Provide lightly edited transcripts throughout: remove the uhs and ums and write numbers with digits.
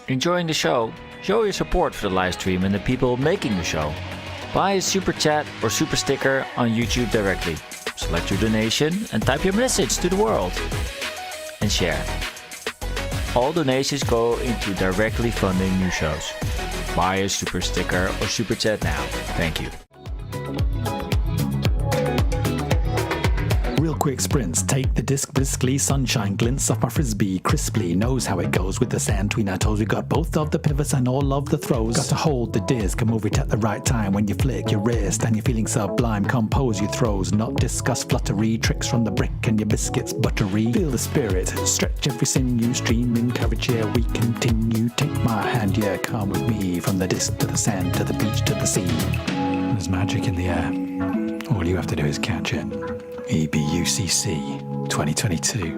Enjoying the show? Show your support for the live stream and the people making the show. Buy a super chat or super sticker on YouTube directly. Select your donation and type your message to the world. And share. All donations go into directly funding new shows. Buy a super sticker or super chat now. Thank you. Real quick sprints, take the disc briskly, sunshine glints off my frisbee crisply, knows how it goes with the sand between our toes. We got both of the pivots and all of the throws. Got to hold the disc and move it at the right time. When you flick your wrist and you're feeling sublime, compose your throws, not discuss fluttery, tricks from the brick and your biscuits buttery. Feel the spirit, stretch every sinew, stream, encourage, yeah, we continue. Take my hand, yeah, come with me, from the disc to the sand, to the beach, to the sea. There's magic in the air, all you have to do is catch it. EBUCC 2022.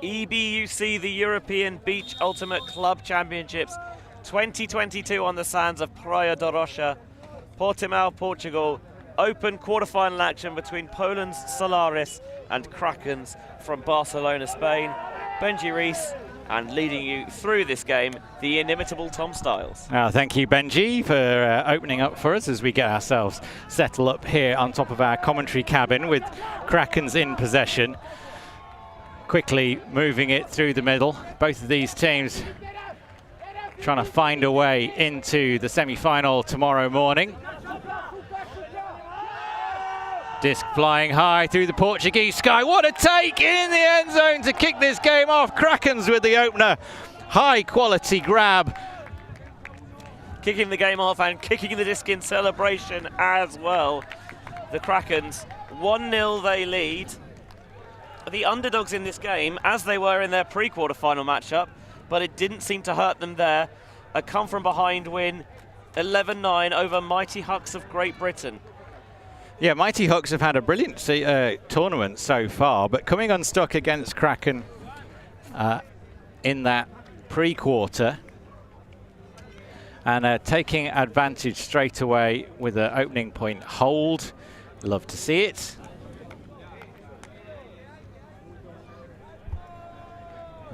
EBUCC, the European Beach Ultimate Club Championships 2022 on the sands of Praia da Rocha, Portimão, Portugal. Open quarterfinal action between Poland's Solaris and Krakens from Barcelona, Spain. Benji Rees, and leading you through this game, the inimitable Tom Styles. Thank you, Benji, for opening up for us as we get ourselves settled up here on top of our commentary cabin with Krakens in possession. Quickly moving it through the middle. Both of these teams trying to find a way into the semi-final tomorrow morning. Disc flying high through the Portuguese sky. What a take in the end zone to kick this game off. Krakens with the opener. High quality grab. Kicking the game off and kicking the disc in celebration as well. The Krakens, 1-0 they lead. The underdogs in this game, as they were in their pre-quarter-final matchup, but it didn't seem to hurt them there. A come-from-behind win, 11-9 over Mighty Hucks of Great Britain. Yeah, Mighty Hucks have had a brilliant tournament so far, but coming unstuck against Kraken in that pre-quarter and taking advantage straight away with an opening point hold. Love to see it.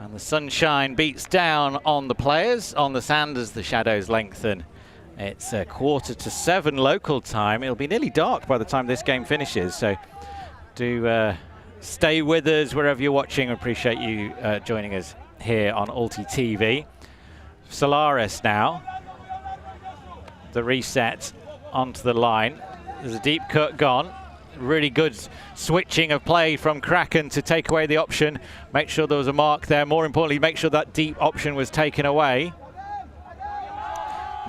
And the sunshine beats down on the players on the sand as the shadows lengthen. It's 6:45 local time. It'll be nearly dark by the time this game finishes, so do stay with us wherever you're watching. Appreciate you joining us here on ulti.TV. Solaris now. The reset onto the line. There's a deep cut gone. Really good switching of play from Kraken to take away the option. Make sure there was a mark there. More importantly, make sure that deep option was taken away.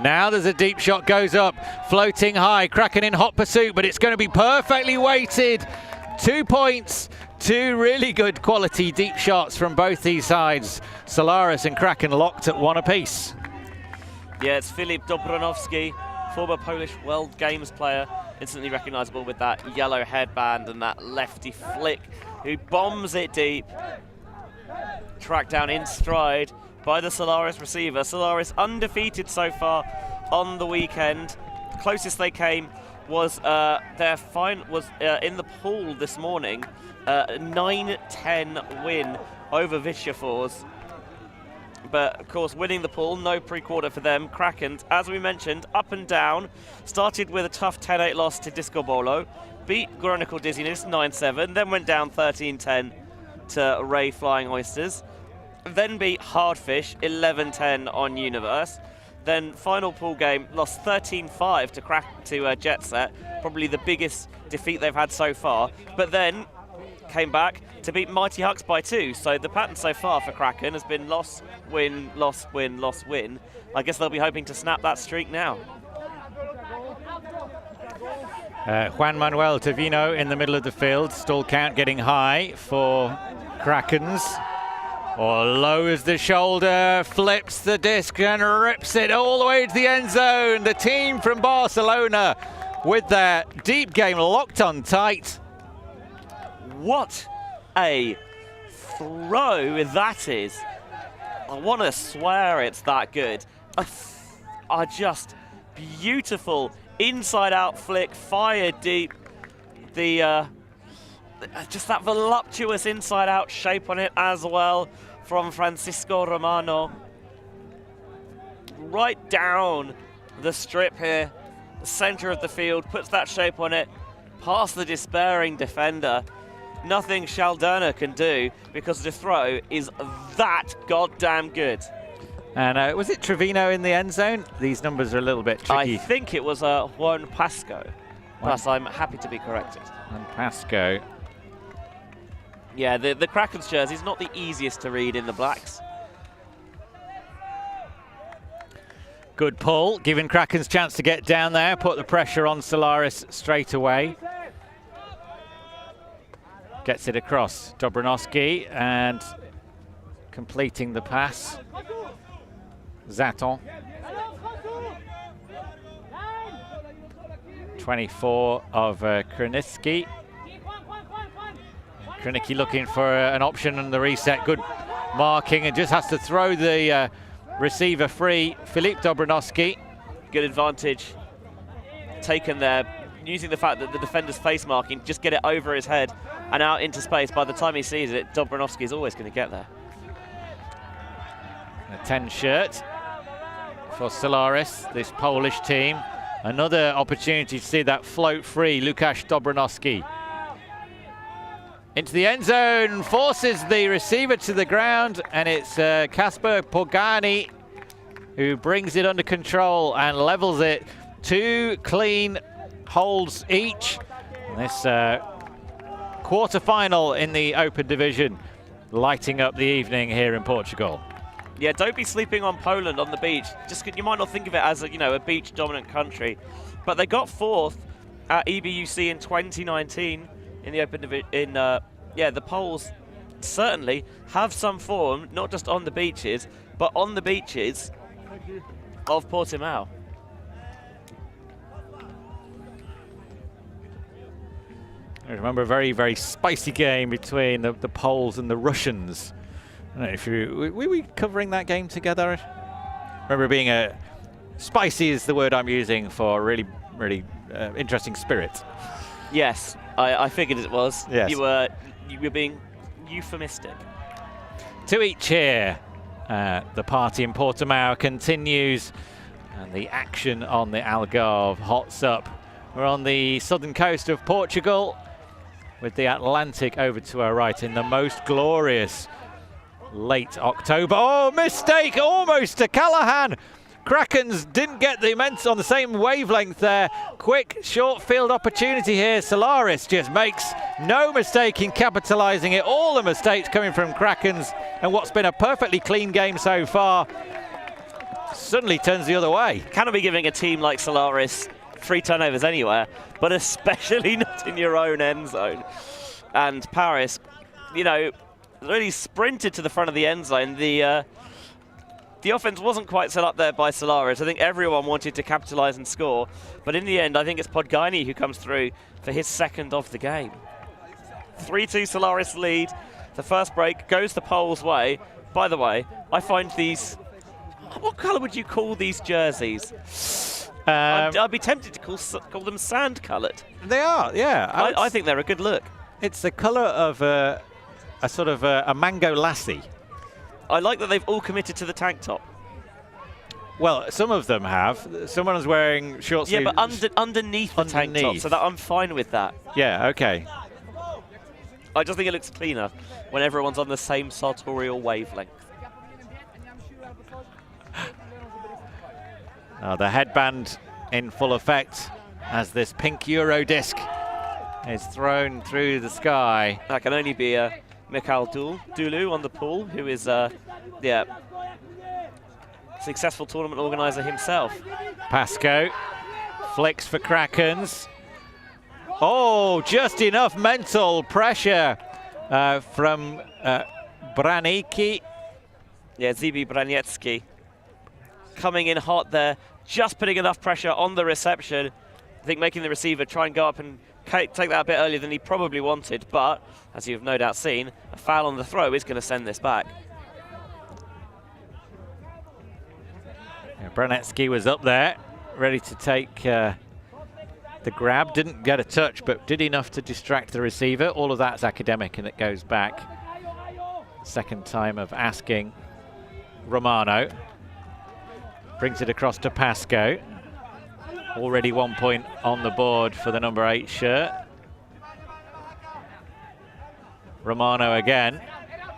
Now there's a deep shot, goes up, floating high. Kraken in hot pursuit, but it's going to be perfectly weighted. 2 points, two really good quality deep shots from both these sides. Solaris and Kraken locked at one apiece. Yeah, it's Filip Dobronowski, former Polish World Games player, instantly recognizable with that yellow headband and that lefty flick, who bombs it deep. Tracked down in stride by the Solaris receiver. Solaris undefeated so far on the weekend. Closest they came was their in the pool this morning, 9-10 win over Vishafors. But of course, winning the pool, no pre-quarter for them. Krakens, as we mentioned, up and down. Started with a tough 10-8 loss to Disco Bolo, beat Chronicle Dizziness 9-7, then went down 13-10 to Ray Flying Oysters, then beat Hardfish 11-10 on Universe. Then final pool game, lost 13-5 to Jet Set, probably the biggest defeat they've had so far. But then came back to beat Mighty Hucks by 2. So the pattern so far for Kraken has been loss, win, loss, win, loss, win. I guess they'll be hoping to snap that streak now. Juan Manuel Tavino in the middle of the field. Stall count getting high for Krakens. Or lowers the shoulder, flips the disc and rips it all the way to the end zone. The team from Barcelona with their deep game locked on tight. What a throw that is. I want to swear it's that good. A just beautiful inside-out flick, fire deep. The just that voluptuous inside-out shape on it as well from Francisco Romano. Right down the strip here, the center of the field, puts that shape on it, past the despairing defender. Nothing Shalderna can do because the throw is that goddamn good. And was it Trevino in the end zone? These numbers are a little bit tricky. I think it was Juan Pasco, plus I'm happy to be corrected. And Pasco. Yeah, the Krakens jersey is not the easiest to read in the blacks. Good pull, giving Krakens chance to get down there, put the pressure on Solaris straight away. Gets it across, Dobronovsky, and completing the pass, Zaton. 24 of Kroniski. Kroniski looking for an option on the reset, good marking, and just has to throw the receiver free. Filip Dobronovsky. Good advantage taken there, using the fact that the defender's face marking, just get it over his head and out into space. By the time he sees it, Dobronovsky is always going to get there. A 10 shirt for Solaris, this Polish team. Another opportunity to see that float free, Łukasz Dobronovsky. Into the end zone, forces the receiver to the ground, and it's Kasper Pogani who brings it under control and levels it. 2 clean holds each. And this quarter-final in the Open Division, lighting up the evening here in Portugal. Yeah, don't be sleeping on Poland on the beach. Just you might not think of it as a beach-dominant country, but they got 4th at EBUCC in 2019 in the Open Division. The Poles certainly have some form, not just on the beaches, but on the beaches of Portimão. I remember a very, very spicy game between the Poles and the Russians. I don't know if were we covering that game together? I remember being spicy is the word I'm using for really, really interesting spirit. Yes, I figured it was. Yes. You were being euphemistic. 2 each here. The party in Portimão continues, and the action on the Algarve hots up. We're on the southern coast of Portugal, with the Atlantic over to our right in the most glorious late October. Oh, mistake almost to Callahan. Krakens didn't get the immense on the same wavelength there. Quick short field opportunity here. Solaris just makes no mistake in capitalizing it. All the mistakes coming from Krakens, and what's been a perfectly clean game so far suddenly turns the other way. Cannot be giving a team like Solaris 3 turnovers anywhere, but especially not in your own end zone. And Paris, really sprinted to the front of the end zone. The offense wasn't quite set up there by Solaris. I think everyone wanted to capitalize and score, but in the end, I think it's Podgani who comes through for his 2nd of the game. 3-2 Solaris lead. The first break goes the Poles' way. By the way, I find these... What color would you call these jerseys? I'd be tempted to call them sand-colored. They are, yeah. I think they're a good look. It's the color of a sort of a mango lassi. I like that they've all committed to the tank top. Well, some of them have. Someone's wearing short sleeves. Yeah, but underneath the tank top, so that I'm fine with that. Yeah, okay. I just think it looks cleaner when everyone's on the same sartorial wavelength. The headband in full effect as this pink Euro disc is thrown through the sky. That can only be Mikhail Dulu on the pool, who is successful tournament organizer himself. Pasco flicks for Krakens. Oh, just enough mental pressure from Branicki. Yeah, Zibi Braniecki coming in hot there, just putting enough pressure on the reception. I think making the receiver try and go up and take that a bit earlier than he probably wanted, but as you've no doubt seen, a foul on the throw is going to send this back. Yeah, Brunetsky was up there, ready to take the grab. Didn't get a touch, but did enough to distract the receiver. All of that's academic, and it goes back. Second time of asking. Romano brings it across to Pasco. Already 1 point on the board for the number 8 shirt. Romano again,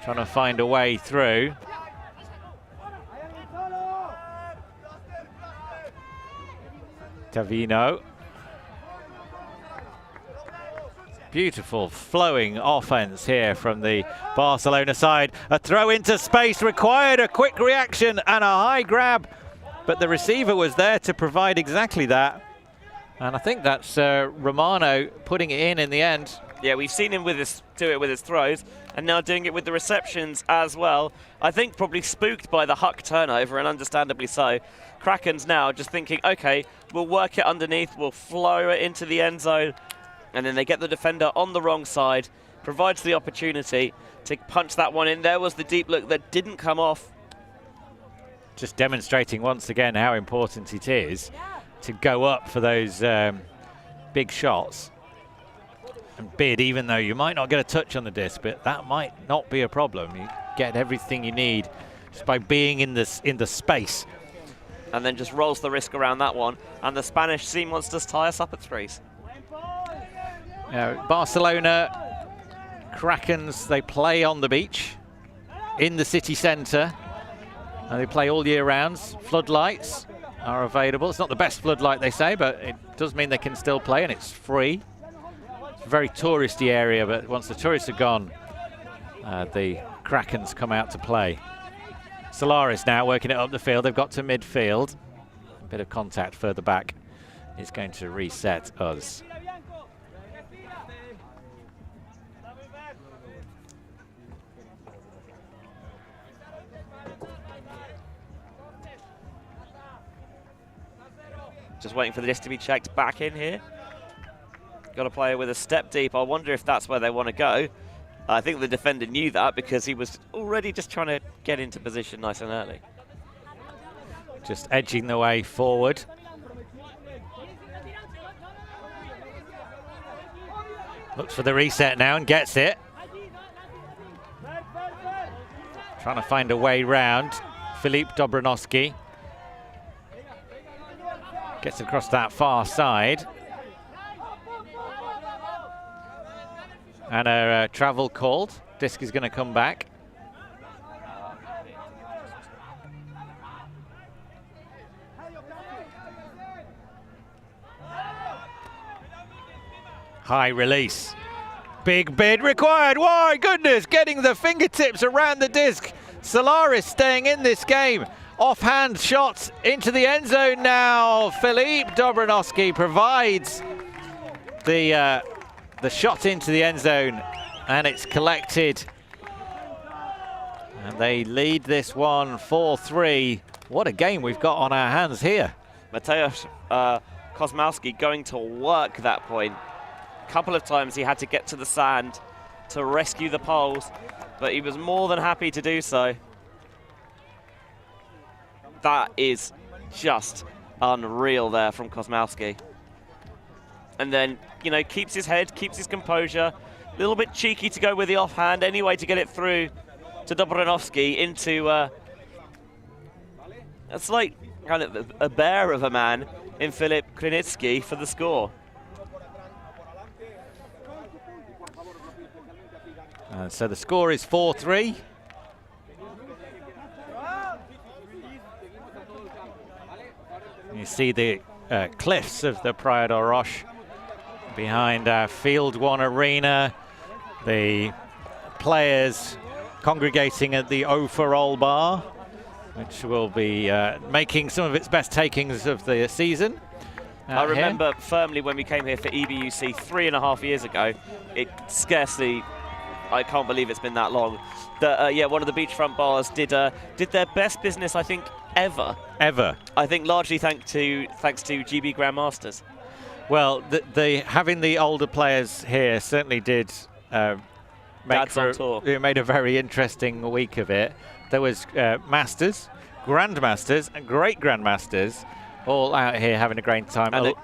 trying to find a way through. Tavino. Beautiful flowing offense here from the Barcelona side. A throw into space required a quick reaction and a high grab, but the receiver was there to provide exactly that. And I think that's Romano putting it in the end. Yeah, we've seen him do it with his throws, and now doing it with the receptions as well. I think probably spooked by the Huck turnover, and understandably so. Krakens now just thinking, okay, we'll work it underneath, we'll flow it into the end zone, and then they get the defender on the wrong side, provides the opportunity to punch that one in. There was the deep look that didn't come off. Just demonstrating once again how important it is to go up for those big shots and bid, even though you might not get a touch on the disc, but that might not be a problem. You get everything you need just by being in the space. And then just rolls the risk around that one, and the Spanish Sea Monsters tie us up at threes. Barcelona Krakens, they play on the beach in the city centre, and they play all year round. Floodlights are available. It's not the best floodlight, they say, but it does mean they can still play, and it's free. It's a very touristy area, but once the tourists are gone, the Krakens come out to play. Solaris now working it up the field. They've got to midfield. A bit of contact further back is going to reset us. Just waiting for the disc to be checked back in here. Got a player with a step deep. I wonder if that's where they want to go. I think the defender knew that because he was already just trying to get into position nice and early. Just edging the way forward. Looks for the reset now and gets it. Trying to find a way round. Filip Dobronovsky gets across that far side. And a travel called. Disc is going to come back. High release. Big bid required. Why, goodness, getting the fingertips around the disc. Solaris staying in this game. Offhand shots into the end zone now. Filip Dobronovsky provides the shot into the end zone, and it's collected. And they lead this one 4-3. What a game we've got on our hands here. Mateusz Kosmowski going to work that point. A couple of times he had to get to the sand to rescue the poles, but he was more than happy to do so. That is just unreal there from Kosmowski. And then, you know, keeps his head, keeps his composure. A little bit cheeky to go with the offhand anyway to get it through to Dobronovsky into it's like kind of a bear of a man in Filip Klinitsky for the score. So the score is 4-3. You see the cliffs of the Praia do Roche behind Field 1 Arena. The players congregating at the O for All bar, which will be making some of its best takings of the season. I remember firmly when we came here for EBUCC 3.5 years ago, it scarcely, I can't believe it's been that long, that yeah, one of the beachfront bars did their best business, I think, ever. Ever. I think largely thanks to GB Grandmasters. Well, having the older players here certainly did it made a very interesting week of it. There was Masters, Grandmasters and Great Grandmasters all out here having a great time. And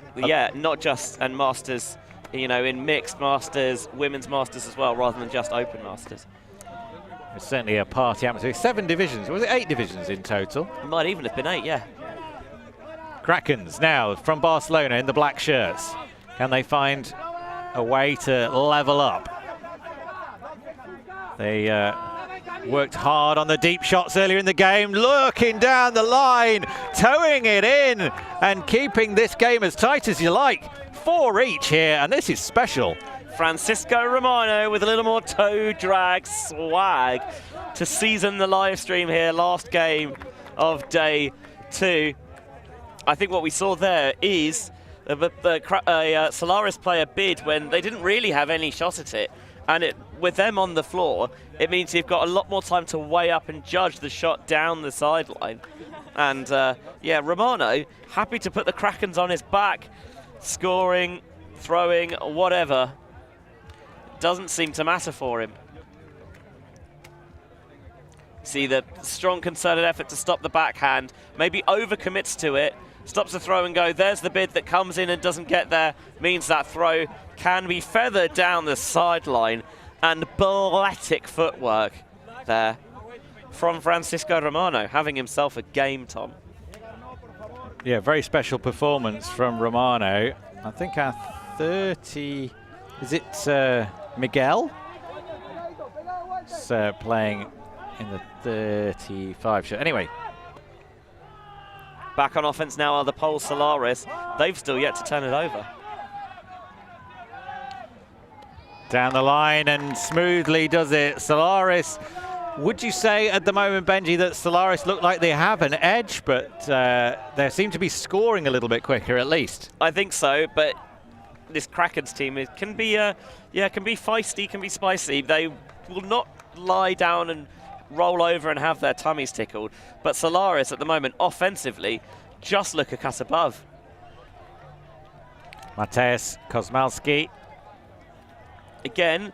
not just Masters, you know, in mixed Masters, women's Masters as well, rather than just Open Masters. It's certainly a party atmosphere. 7 divisions, was it 8 divisions in total? It might even have been 8, yeah. Krakens now from Barcelona in the black shirts. Can they find a way to level up? They worked hard on the deep shots earlier in the game, looking down the line, towing it in and keeping this game as tight as you like. 4 each here, and this is special. Francisco Romano with a little more toe drag swag to season the live stream here, last game of day 2. I think what we saw there is the Solaris player bid when they didn't really have any shot at it. And with them on the floor, it means you've got a lot more time to weigh up and judge the shot down the sideline. And yeah, Romano, happy to put the Krakens on his back, scoring, throwing, whatever. Doesn't seem to matter for him. See the strong concerted effort to stop the backhand, maybe overcommits to it, stops the throw and go. There's the bid that comes in and doesn't get there, means that throw can be feathered down the sideline, and balletic footwork there from Francisco Romano, having himself a game, Tom. Yeah, very special performance from Romano. I think our 30, is it Miguel? It's playing in the 35 shot. Anyway. Back on offense now are the POL Solaris. They've still yet to turn it over. Down the line and smoothly does it. Solaris, would you say at the moment, Benji, that Solaris look like they have an edge, but they seem to be scoring a little bit quicker at least? I think so, but this Krakens team can be feisty, can be spicy. They will not lie down and roll over and have their tummies tickled. But Solaris at the moment, offensively, just look a cut above. Mateusz Kosmalski. Again,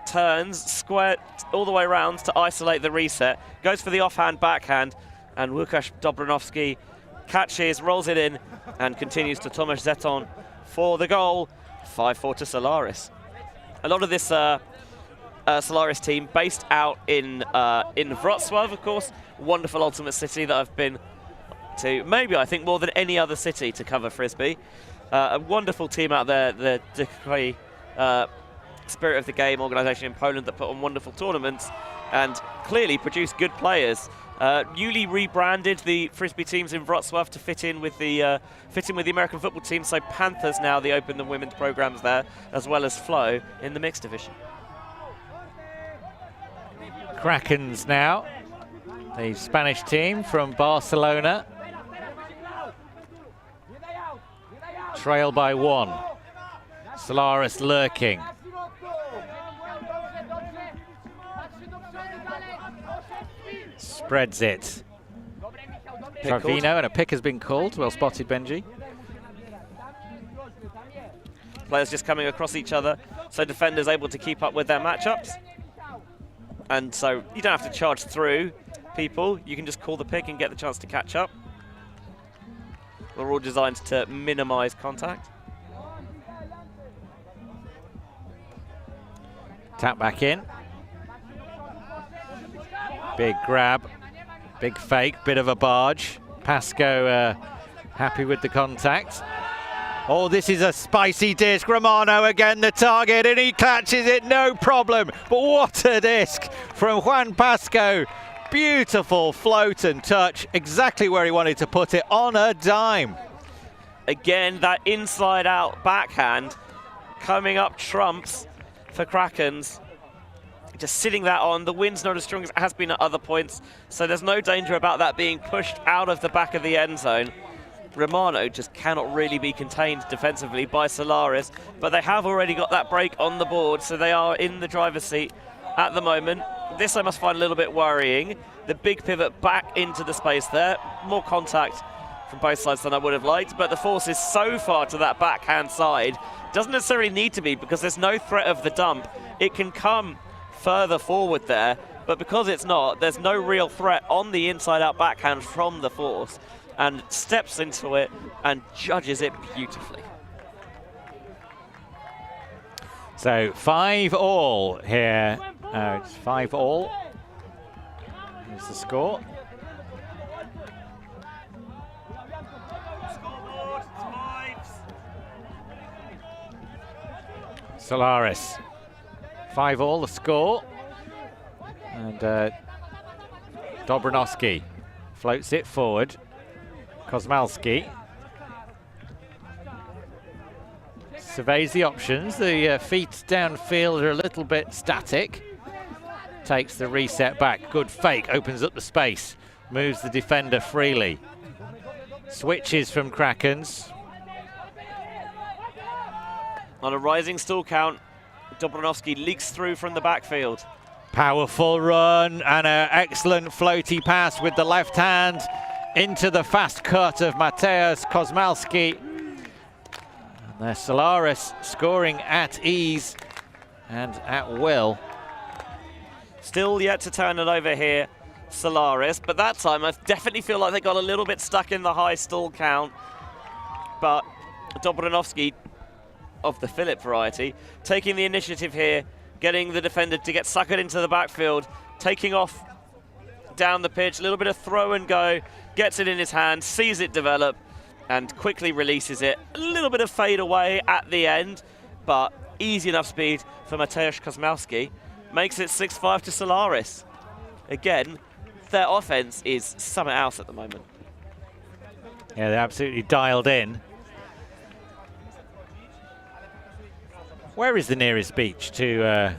turns, square all the way around to isolate the reset. Goes for the offhand backhand, and Łukasz Dobranowski catches, rolls it in, and continues to Tomasz Zeton for the goal. 5-4 to Solaris. A lot of this Solaris team based out in Wrocław, of course. Wonderful Ultimate City that I've been to, maybe I think more than any other city to cover Frisbee. A wonderful team out there, the Dekoi Spirit of the Game organisation in Poland that put on wonderful tournaments and clearly produce good players. Newly rebranded the Frisbee teams in Wrocław to fit in with the American football team. So Panthers now the open and women's programs there, as well as Flow in the mixed division. Krakens now, the Spanish team from Barcelona. Trail by 1. Solaris lurking. Spreads it. Trevino, and a pick has been called. Well spotted, Benji. Players just coming across each other, so defenders able to keep up with their matchups. And so you don't have to charge through people. You can just call the pick and get the chance to catch up. They're all designed to minimize contact. Tap back in. Big grab, big fake, bit of a barge. Pasco happy with the contact. Oh, this is a spicy disc. Romano again the target, and he catches it, no problem. But what a disc from Juan Pasco. Beautiful float and touch, exactly where he wanted to put it, on a dime. Again, that inside-out backhand coming up trumps for Krakens. Just sitting that on. The wind's not as strong as it has been at other points, so there's no danger about that being pushed out of the back of the end zone. Romano just cannot really be contained defensively by Solaris, but they have already got that break on the board, so they are in the driver's seat at the moment. This I must find a little bit worrying. The big pivot back into the space there. More contact from both sides than I would have liked, but the force is so far to that backhand side. Doesn't necessarily need to be, because there's no threat of the dump. It can come further forward there, but because it's not, there's no real threat on the inside-out backhand from the force, and steps into it and judges it beautifully. So 5-all here. It's 5-all. Here's the score. Solaris. 5-all the score. And Dobrowski floats it forward. Kosmalski surveys the options. The feet downfield are a little bit static. Takes the reset back. Good fake. Opens up the space. Moves the defender freely. Switches from Krakens. On a rising stall count, Dobrowski leaks through from the backfield. Powerful run and an excellent floaty pass with the left hand into the fast cut of Mateusz Kosmalski. And there's Solaris scoring at ease and at will. Still yet to turn it over here, Solaris, but that time I definitely feel like they got a little bit stuck in the high stall count. But Dobrowski, of the Philip variety, taking the initiative here, getting the defender to get suckered into the backfield, taking off down the pitch, a little bit of throw and go, gets it in his hand, sees it develop, and quickly releases it. A little bit of fade away at the end, but easy enough speed for Mateusz Kosmalski. Makes it 6-5 to Solaris. Again, their offense is something else at the moment. Yeah, they're absolutely dialed in. Where is the nearest beach to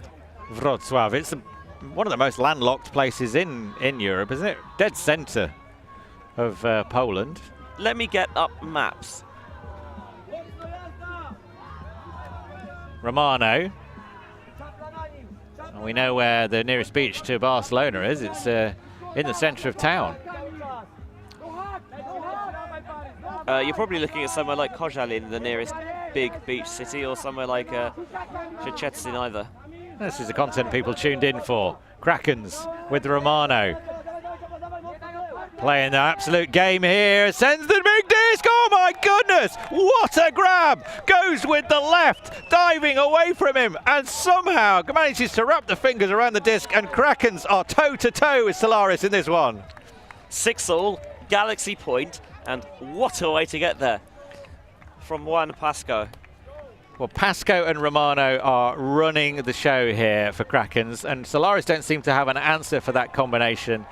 Wrocław? It's one of the most landlocked places in Europe, isn't it? Dead centre of Poland. Let me get up maps. Romano. And we know where the nearest beach to Barcelona is. It's in the centre of town. You're probably looking at somewhere like Koszalin, the nearest big beach city, or somewhere like Szczecin either. This is the content people tuned in for. Krakens with Romano. Playing the absolute game here. Sends the big disc. Oh my goodness. What a grab. Goes with the left. Diving away from him. And somehow manages to wrap the fingers around the disc. And Krakens are toe-to-toe with Solaris in this one. 6-all. Galaxy point. And what a way to get there from Juan Pasco. Well, Pasco and Romano are running the show here for Krakens, and Solaris don't seem to have an answer for that combination.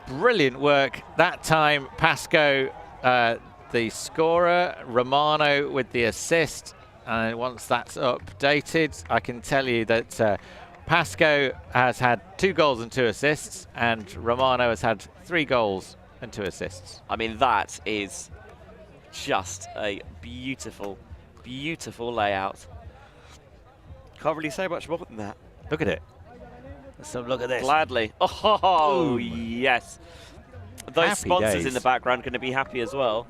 Brilliant work that time. Pasco, the scorer, Romano with the assist, and once that's updated, I can tell you that Pasco has had 2 goals and 2 assists, and Romano has had 3 goals and 2 assists. I mean, that is just a beautiful, beautiful layout. Can't really say much more than that. Look at it. Let's have a look at this. Gladly. Oh, Ooh. yes. Those Happy sponsors days. in the background are going to be happy as well.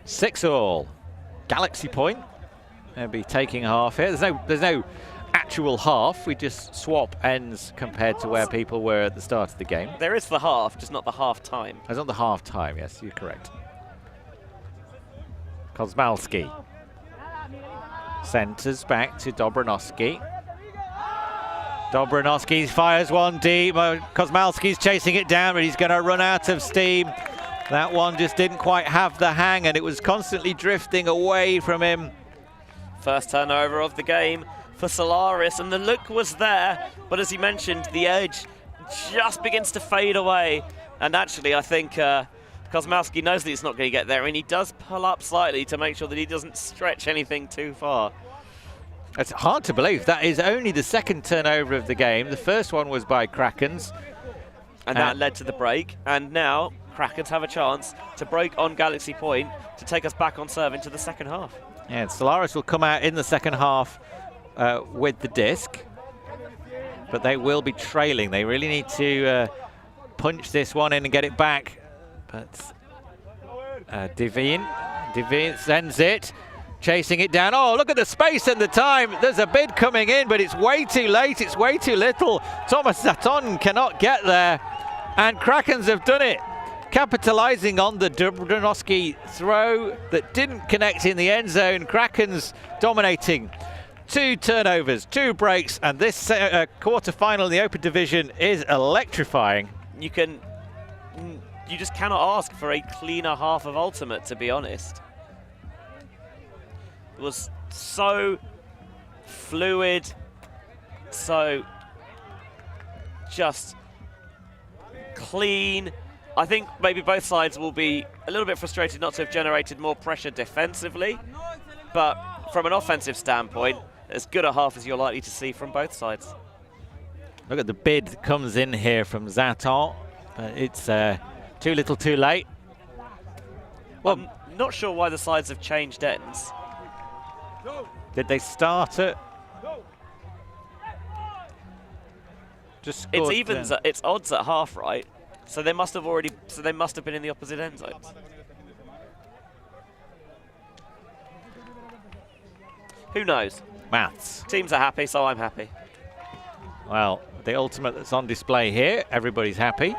6-all. Galaxy point. They'll be taking half here. There's no actual half. We just swap ends compared to where people were at the start of the game. There is the half, just not the half time. It's not the half time, yes, you're correct. Kosmalski. Centres back to Dobrowski. Dobrowski fires one deep. Kosmalski's chasing it down, but he's going to run out of steam. That one just didn't quite have the hang, and it was constantly drifting away from him. First turnover of the game for Solaris, and the look was there, but as you mentioned, the edge just begins to fade away. And actually, I think Kosmalski knows that he's not going to get there, and he does pull up slightly to make sure that he doesn't stretch anything too far. It's hard to believe. That is only the second turnover of the game. The first one was by Krakens. And that led to the break. And now Krakens have a chance to break on Galaxy Point to take us back on serve into the second half. Yeah, Solaris will come out in the second half with the disc. But they will be trailing. They really need to punch this one in and get it back But Divine sends it, chasing it down. Oh, look at the space and the time. There's a bid coming in, but it's way too late. It's way too little. Thomas Zaton cannot get there, and Krakens have done it, capitalizing on the Dobranoski throw that didn't connect in the end zone. Krakens dominating. 2 turnovers, 2 breaks, and this quarter-final in the Open Division is electrifying. You just cannot ask for a cleaner half of Ultimate, to be honest. It was so fluid, so just clean. I think maybe both sides will be a little bit frustrated not to have generated more pressure defensively, but from an offensive standpoint, as good a half as you're likely to see from both sides. Look at the bid that comes in here from Zaton, but it's too little too late. Well, I'm not sure why the sides have changed ends. Did they start it? Just scored, it's evens. It's odds at half, right? So they must have already. So they must have been in the opposite end zones. Who knows? Maths. Teams are happy, so I'm happy. Well, the ultimate that's on display here, everybody's happy.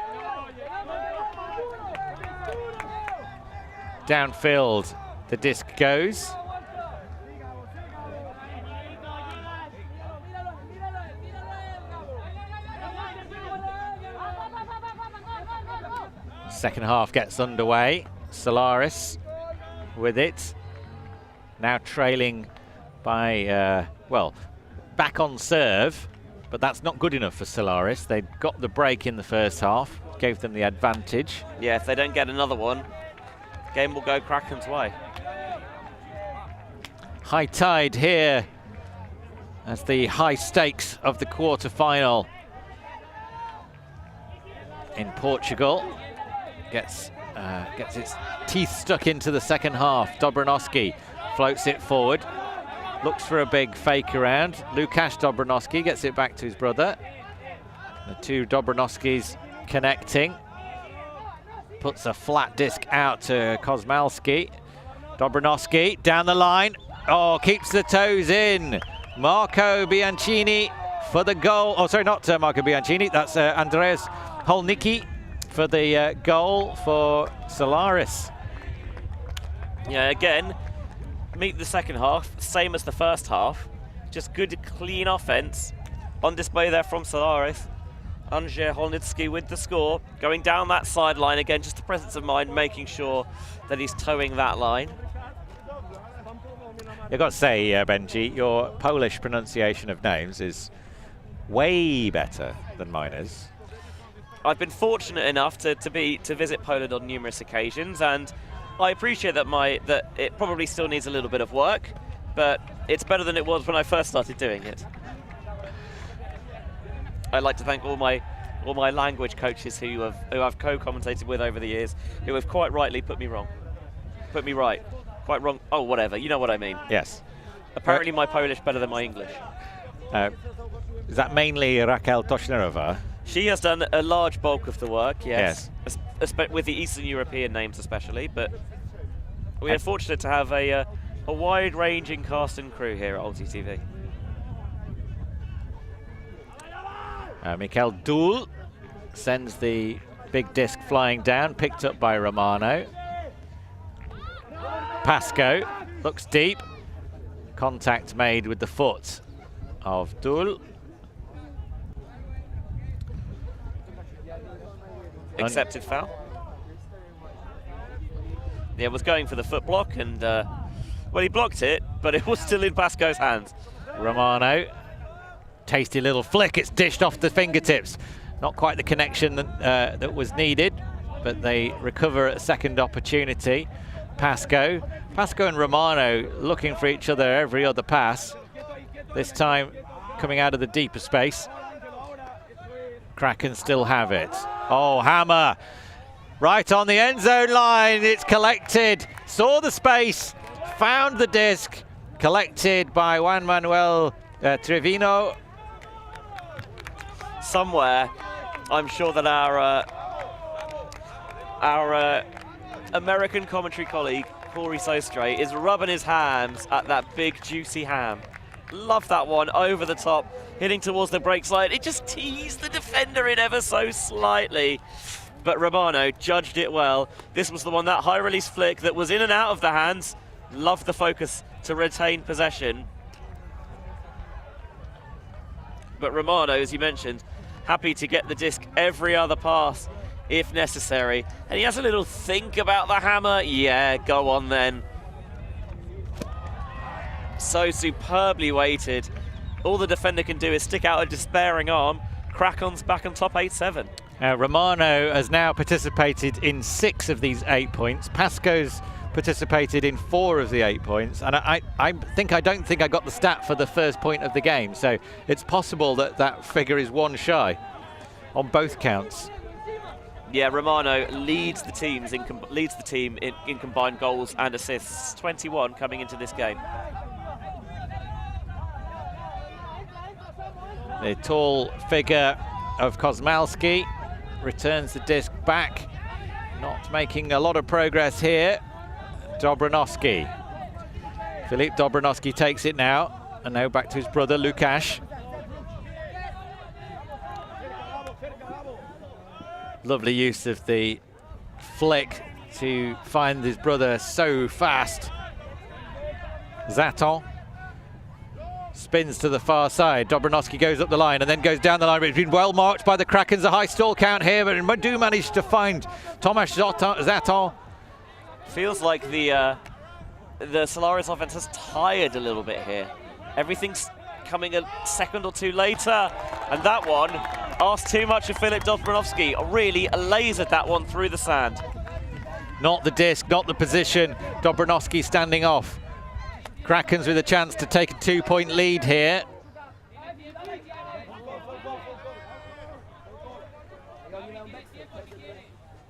Downfield, the disc goes. Second half gets underway. Solaris with it. Now trailing by, well, back on serve, but that's not good enough for Solaris. They got the break in the first half, gave them the advantage. Yeah, if they don't get another one, game will go Kraken's way. High tide here as the high stakes of the quarter-final in Portugal gets its teeth stuck into the second half. Dobranoski floats it forward, looks for a big fake around. Lukasz Dobranoski gets it back to his brother. The two Dobranoskis connecting. Puts a flat disc out to Kosmalski. Dobranoski down the line. Oh, keeps the toes in. Marco Bianchini for the goal. Oh, sorry, not Marco Bianchini. That's Andreas Holnicki for the goal for Solaris. Yeah, again, meet the second half, same as the first half. Just good, clean offense on display there from Solaris. Andrzej Holnicki with the score, going down that sideline again, just the presence of mind, making sure that he's towing that line. You've got to say, Benji, your Polish pronunciation of names is way better than mine is. I've been fortunate enough to visit Poland on numerous occasions, and I appreciate that it probably still needs a little bit of work, but it's better than it was when I first started doing it. I'd like to thank all my language coaches who I've co-commentated with over the years, who have quite rightly put me right, quite wrong. Oh, whatever. You know what I mean. Yes. Apparently, my Polish better than my English. Is that mainly Raquel Toshnerova? She has done a large bulk of the work. Yes. With the Eastern European names especially, but we are fortunate to have a wide-ranging cast and crew here at ulti.TV. Mikel Dul sends the big disc flying down, picked up by Romano. Pasco looks deep. Contact made with the foot of Dul. Accepted foul. Yeah, was going for the foot block, and well, he blocked it, but it was still in Pasco's hands. Romano, tasty little flick. It's dished off the fingertips. Not quite the connection that was needed, but they recover a second opportunity. Pasco and Romano looking for each other every other pass. This time coming out of the deeper space. Krakens still have it. Oh, hammer. Right on the end zone line. It's collected. Saw the space. Found the disc. Collected by Juan Manuel Trevino. Somewhere, I'm sure that our American commentary colleague, Corey Sostre, is rubbing his hands at that big, juicy ham. Love that one, over the top, hitting towards the break side. It just teased the defender in ever so slightly. But Romano judged it well. This was the one, that high release flick that was in and out of the hands. Loved the focus to retain possession. But Romano, as you mentioned, happy to get the disc every other pass if necessary. And he has a little think about the hammer. Yeah, go on then. So superbly weighted. All the defender can do is stick out a despairing arm. Krakens back on top 8-7. Romano has now participated in 6 of these 8 points. Pasco's participated in 4 of the 8 points, and I don't think I got the stat for the first point of the game, so it's possible that that figure is 1 shy on both counts. Yeah, Romano leads the team in combined goals and assists, 21 coming into this game. The tall figure of Kosmalski returns the disc back, not making a lot of progress here. Dobronovsky. Filip Dobronovsky takes it now, and now back to his brother Lukasz. Lovely use of the flick to find his brother so fast. Zaton spins to the far side. Dobronovsky goes up the line and then goes down the line. It's been well marked by the Krakens. A high stall count here, but do manage to find Tomasz Zaton. Feels like the Solaris offense has tired a little bit here. Everything's coming a second or two later, and that one asked too much of Filip Dobronovsky. Really lasered that one through the sand. Not the disc, not the position. Dobronovsky standing off. Krakens with a chance to take a 2-point lead here.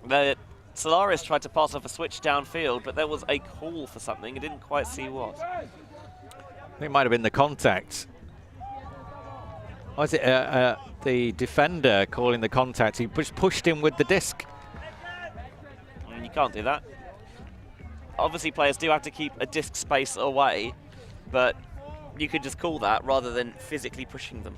The Solaris tried to pass off a switch downfield, but there was a call for something. I didn't quite see what. I think it might have been the contact. Was it the defender calling the contact? He pushed him with the disc. You can't do that. Obviously, players do have to keep a disc space away, but you could just call that rather than physically pushing them.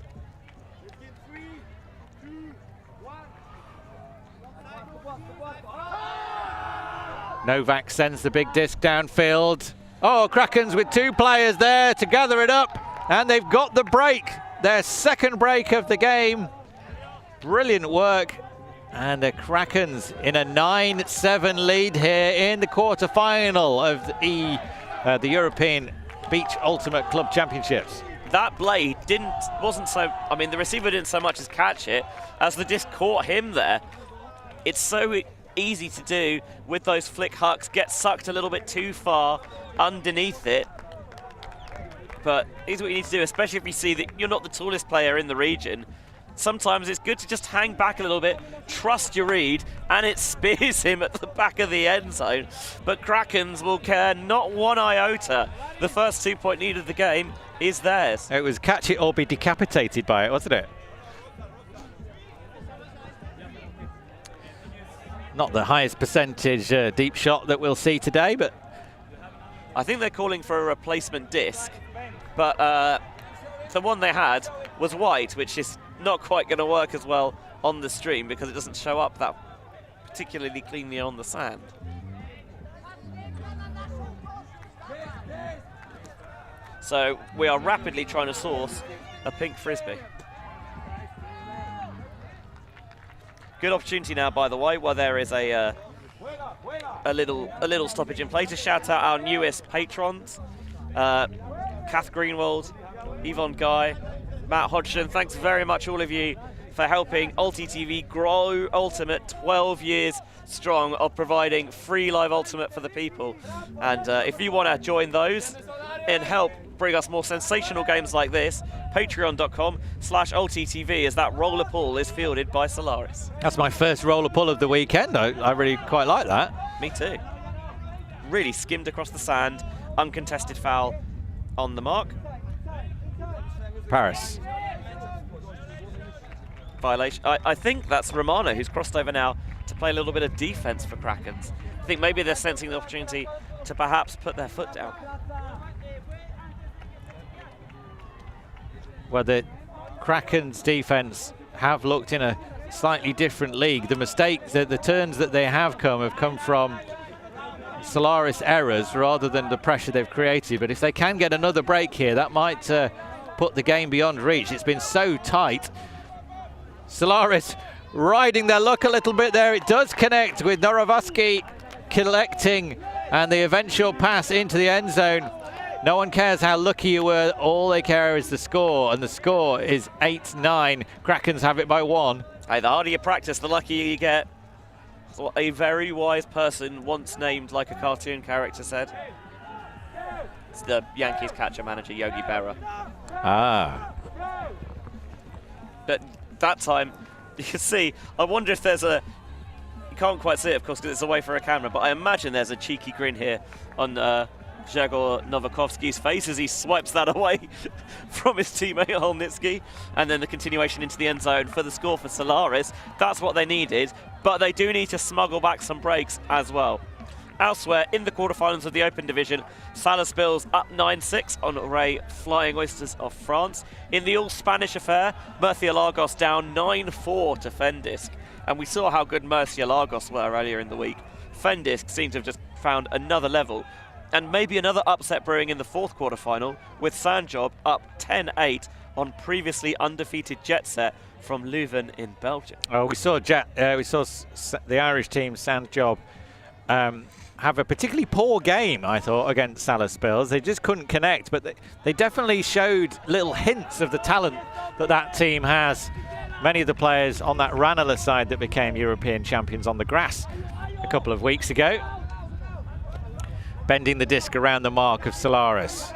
Novak sends the big disc downfield. Oh, Krakens with 2 players there to gather it up, and they've got the break. Their second break of the game. Brilliant work. And the Krakens in a 9-7 lead here in the quarter-final of the European Beach Ultimate Club Championships. That blade wasn't so, I mean, the receiver didn't so much as catch it as the disc caught him there. It's so easy to do with those flick hucks, get sucked a little bit too far underneath it. But here's what you need to do, especially if you see that you're not the tallest player in the region. Sometimes it's good to just hang back a little bit, trust your read, and it spears him at the back of the end zone. But Krakens will care not one iota. The first 2-point lead of the game is theirs. It was catch it or be decapitated by it, wasn't it? Not the highest percentage deep shot that we'll see today, but I think they're calling for a replacement disc. But the one they had was white, which is not quite going to work as well on the stream because it doesn't show up that particularly cleanly on the sand. So we are rapidly trying to source a pink frisbee. Good opportunity now, by the way, while there is a little stoppage in play, to shout out our newest patrons, Kath Greenwald, Yvonne Guy, Matt Hodgson. Thanks very much, all of you, for helping ulti.TV grow Ultimate 12 years strong of providing free live Ultimate for the people. And if you want to join those and help bring us more sensational games like this, patreon.com/ulti.tv, as that roller pull is fielded by Solaris. That's my first roller pull of the weekend. I really quite like that. Me too. Really skimmed across the sand, uncontested foul on the mark. Paris. Violation. I think that's Romano who's crossed over now to play a little bit of defense for Krakens. I think maybe they're sensing the opportunity to perhaps put their foot down. Well, the Krakens defense have looked in a slightly different league. The mistakes, the turns that they have come from Solaris errors rather than the pressure they've created. But if they can get another break here, that might put the game beyond reach. It's been so tight. Solaris riding their luck a little bit there. It does connect with Norovsky collecting, and the eventual pass into the end zone. No one cares how lucky you were. All they care is the score, and the score is 8-9. Krakens have it by 1. Hey, the harder you practice, the luckier you get. That's what a very wise person once named like a cartoon character said. It's the Yankees catcher manager, Yogi Berra. Ah. But that time, you can see, I wonder if there's a, you can't quite see it, of course, because it's away from a camera, but I imagine there's a cheeky grin here on Grzegor Nowakovski's face as he swipes that away from his teammate Holnitsky, and then the continuation into the end zone for the score for Solaris. That's what they needed, but they do need to smuggle back some breaks as well. Elsewhere, in the quarterfinals of the Open Division, Salaspils up 9-6 on Ray Flying Oysters of France. In the all-Spanish affair, Murciélagos down 9-4 to Fendisk. And we saw how good Murciélagos were earlier in the week. Fendisk seems to have just found another level. And maybe another upset brewing in the fourth quarterfinal, with Sandjob up 10-8 on previously undefeated Jet Set from Leuven in Belgium. Oh, we saw the Irish team, Sandjob, have a particularly poor game, I thought, against Salaspils. They just couldn't connect, but they definitely showed little hints of the talent that team has. Many of the players on that Ranelagh side that became European champions on the grass a couple of weeks ago. Bending the disc around the mark of Solaris.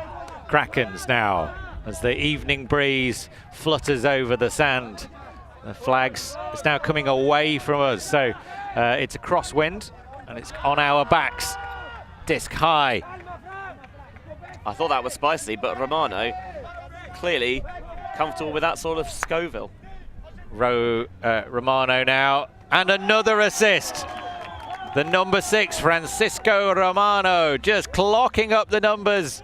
Krakens now, as the evening breeze flutters over the sand. The flags is now coming away from us, so it's a crosswind. And it's on our backs. Disc high. I thought that was spicy, but Romano clearly comfortable with that sort of Scoville. Romano now, and another assist. The number 6, Francisco Romano, just clocking up the numbers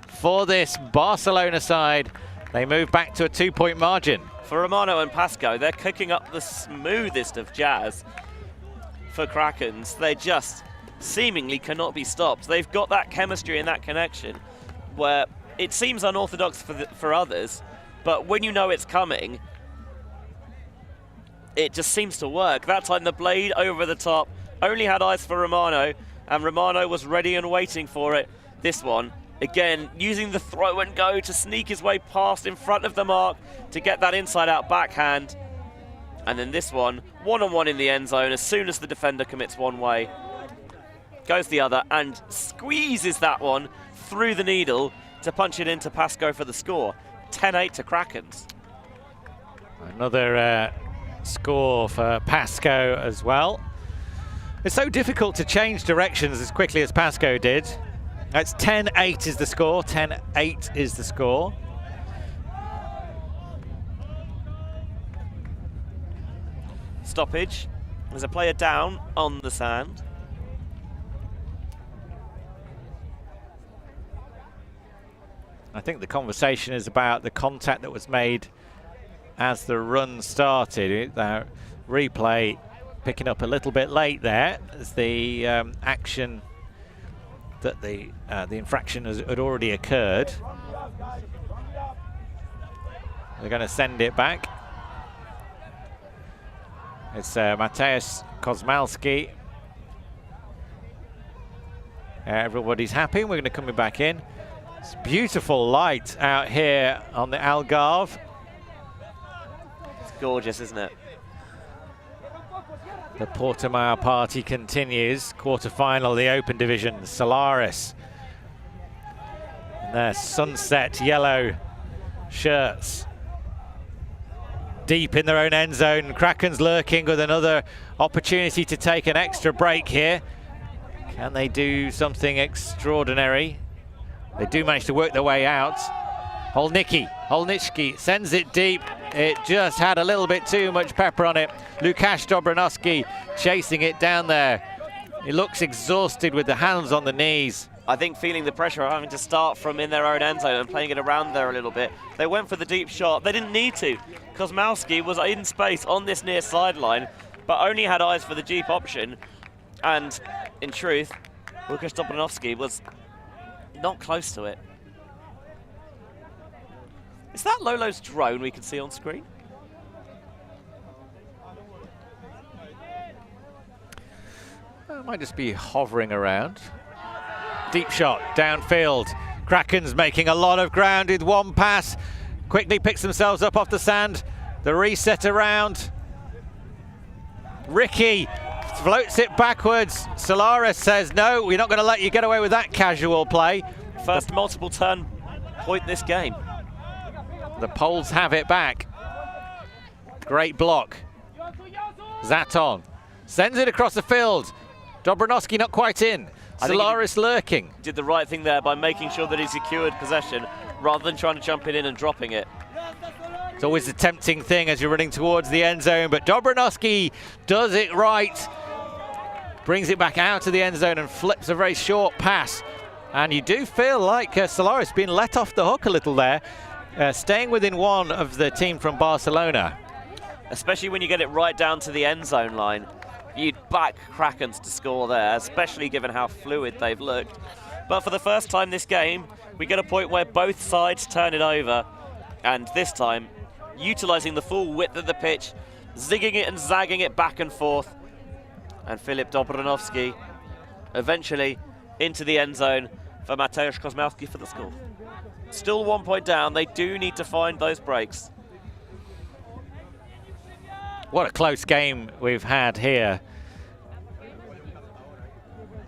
for this Barcelona side. They move back to a 2-point margin. For Romano and Pasco, they're cooking up the smoothest of jazz. For Krakens, they just seemingly cannot be stopped. They've got that chemistry and that connection where it seems unorthodox for others, but when you know it's coming, it just seems to work. That time the blade over the top only had eyes for Romano, and Romano was ready and waiting for it. This one, again, using the throw and go to sneak his way past in front of the mark to get that inside out backhand. And then this one, one-on-one in the end zone. As soon as the defender commits one way, goes the other and squeezes that one through the needle to punch it into Pasco for the score. 10-8 to Krakens. Another score for Pasco as well. It's so difficult to change directions as quickly as Pasco did. That's 10-8 is the score. 10-8 is the score. Stoppage. There's a player down on the sand. I think the conversation is about the contact that was made as the run started. The replay picking up a little bit late there as the action that the infraction had already occurred. They're going to send it back. It's Mateusz Kozmalski. Everybody's happy. We're going to come back in. It's beautiful light out here on the Algarve. It's gorgeous, isn't it? The Portimão party continues. Quarter-final, the Open Division. Solaris. And their sunset yellow shirts. Deep in their own end zone. Krakens lurking with another opportunity to take an extra break here. Can they do something extraordinary? They do manage to work their way out. Holnitsky sends it deep. It just had a little bit too much pepper on it. Łukasz Dobranowski chasing it down there. He looks exhausted with the hands on the knees. I think feeling the pressure of having to start from in their own end zone and playing it around there a little bit. They went for the deep shot. They didn't need to. Kosmowski was in space on this near sideline, but only had eyes for the deep option. And in truth, Łukasz Dobranowski was not close to it. Is that Lolo's drone we can see on screen? It might just be hovering around. Deep shot, downfield. Krakens making a lot of ground with one pass. Quickly picks themselves up off the sand. The reset around. Ricky floats it backwards. Solaris says, no, we're not going to let you get away with that casual play. First multiple turn point this game. The Poles have it back. Great block. Zaton sends it across the field. Dobranowski not quite in. Solaris lurking. Did the right thing there by making sure that he secured possession rather than trying to jump it in and dropping it. It's always a tempting thing as you're running towards the end zone, but Dobranowski does it right. Brings it back out to the end zone and flips a very short pass. And you do feel like Solaris being let off the hook a little there, staying within one of the team from Barcelona. Especially when you get it right down to the end zone line. You'd back Krakens to score there, especially given how fluid they've looked. But for the first time this game, we get a point where both sides turn it over. And this time, utilising the full width of the pitch, zigging it and zagging it back and forth. And Filip Dobranowski eventually into the end zone for Mateusz Kosmowski for the score. Still 1 point down. They do need to find those breaks. What a close game we've had here.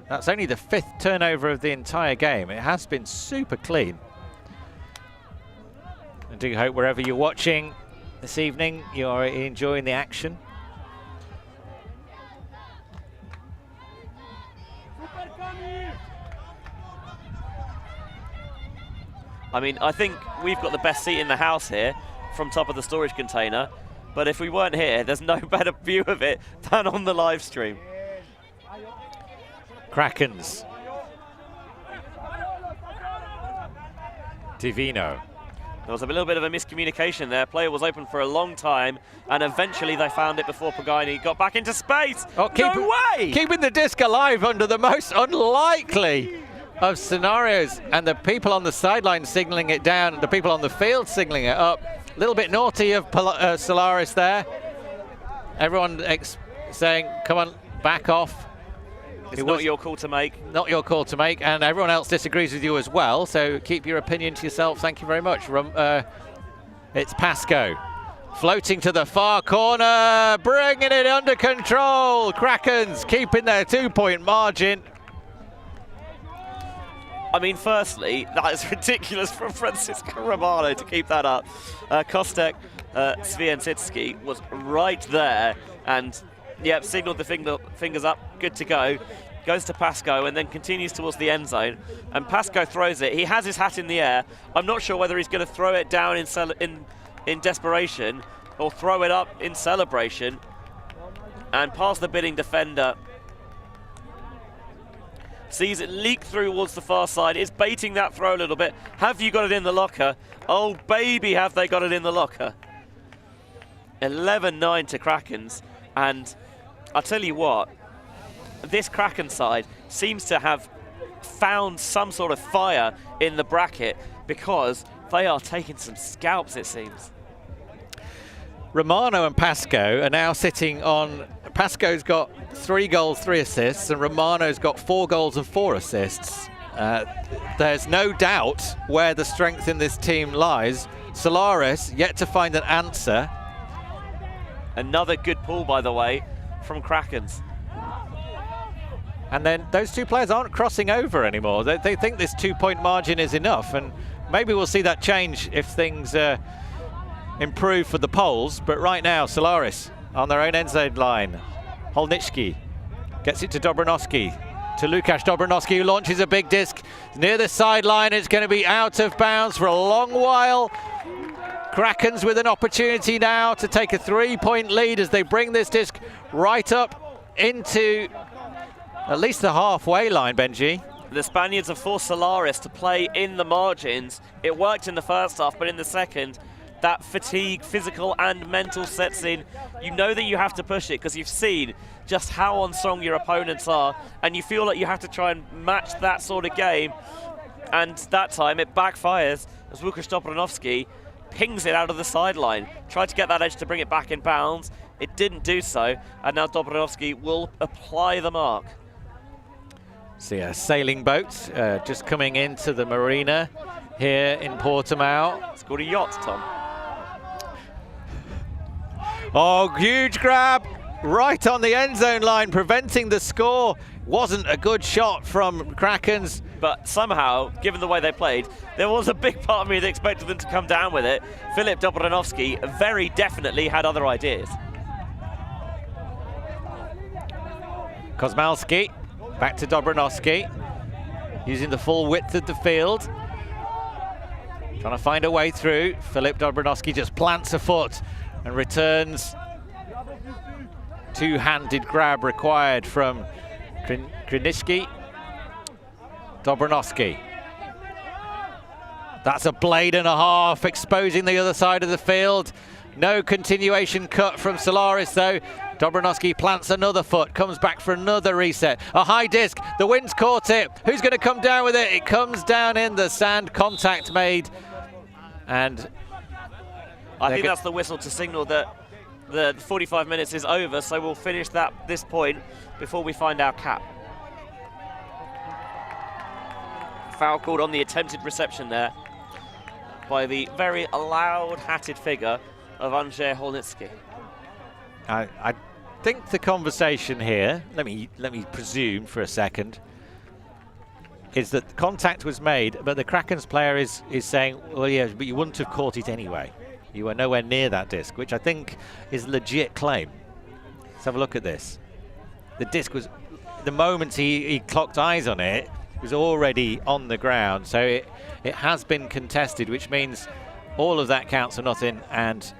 That's only the 5th turnover of the entire game. It has been super clean. I do hope wherever you're watching this evening, you are enjoying the action. I mean, I think we've got the best seat in the house here from top of the storage container. But if we weren't here, there's no better view of it than on the live stream. Krakens. Divino. There was a little bit of a miscommunication there. Player was open for a long time, and eventually they found it before Pagani got back into space. Oh, no way! Keeping the disc alive under the most unlikely of scenarios, and the people on the sideline signaling it down, the people on the field signaling it up. A little bit naughty of Solaris there. Everyone saying, come on, back off. It's not your call to make. Not your call to make, and everyone else disagrees with you as well, so keep your opinion to yourself. Thank you very much. It's Pasco. Floating to the far corner, bringing it under control. Krakens keeping their 2-point margin. I mean, firstly, that is ridiculous from Francisco Romano to keep that up. Kostek Swiancicki was right there and, yep, signaled the fingers up, good to go. Goes to Pasco and then continues towards the end zone. And Pasco throws it. He has his hat in the air. I'm not sure whether he's going to throw it down in desperation or throw it up in celebration and pass the bidding defender. Sees it leak through towards the far side, is baiting that throw a little bit. Have you got it in the locker? Oh, baby, have they got it in the locker. 11-9 to Krakens. And I'll tell you what, this Kraken side seems to have found some sort of fire in the bracket because they are taking some scalps, it seems. Romano and Pasco are now sitting on... Pasco's got 3 goals, 3 assists, and Romano's got 4 goals and 4 assists. There's no doubt where the strength in this team lies. Solaris yet to find an answer. Another good pull, by the way, from Krakens. And then those 2 players aren't crossing over anymore. They think this 2-point margin is enough, and maybe we'll see that change if things improve for the Poles. But right now, Solaris on their own end zone line. Holnicki gets it to Dobranowski, to Łukasz Dobranowski, who launches a big disc near the sideline. It's going to be out of bounds for a long while. Krakens with an opportunity now to take a 3-point lead as they bring this disc right up into at least the halfway line, Benji. The Spaniards have forced Solaris to play in the margins. It worked in the first half, but in the second, that fatigue, physical and mental sets in. You know that you have to push it because you've seen just how on song your opponents are, and you feel like you have to try and match that sort of game. And that time it backfires as Łukasz Dobrowski pings it out of the sideline. Tried to get that edge to bring it back in bounds. It didn't do so, and now Dobrowski will apply the mark. See a sailing boat just coming into the marina here in Portimão. It's called a yacht, Tom. Oh, huge grab right on the end zone line, preventing the score. Wasn't a good shot from Krakens. But somehow, given the way they played, there was a big part of me that expected them to come down with it. Filip Dobrowski very definitely had other ideas. Kosmalski back to Dobrowski, using the full width of the field. Trying to find a way through. Filip Dobrowski just plants a foot and returns. Two-handed grab required from Kriniski. Dobrowski. That's a blade and a half, exposing the other side of the field. No continuation cut from Solaris though. Dobrowski plants another foot, comes back for another reset. A high disc, the wind's caught it. Who's going to come down with it? It comes down in the sand, contact made. And I think that's the whistle to signal that the 45 minutes is over, so we'll finish this point before we find our cap. Foul called on the attempted reception there by the very loud-hatted figure of Andrzej Holnicki. I think the conversation here, let me presume for a second, is that contact was made, but the Krakens player is saying, well, yeah, but you wouldn't have caught it anyway. You were nowhere near that disc, which I think is a legit claim. Let's have a look at this. The disc was, the moment he clocked eyes on it, was already on the ground, so it has been contested, which means all of that counts for nothing, and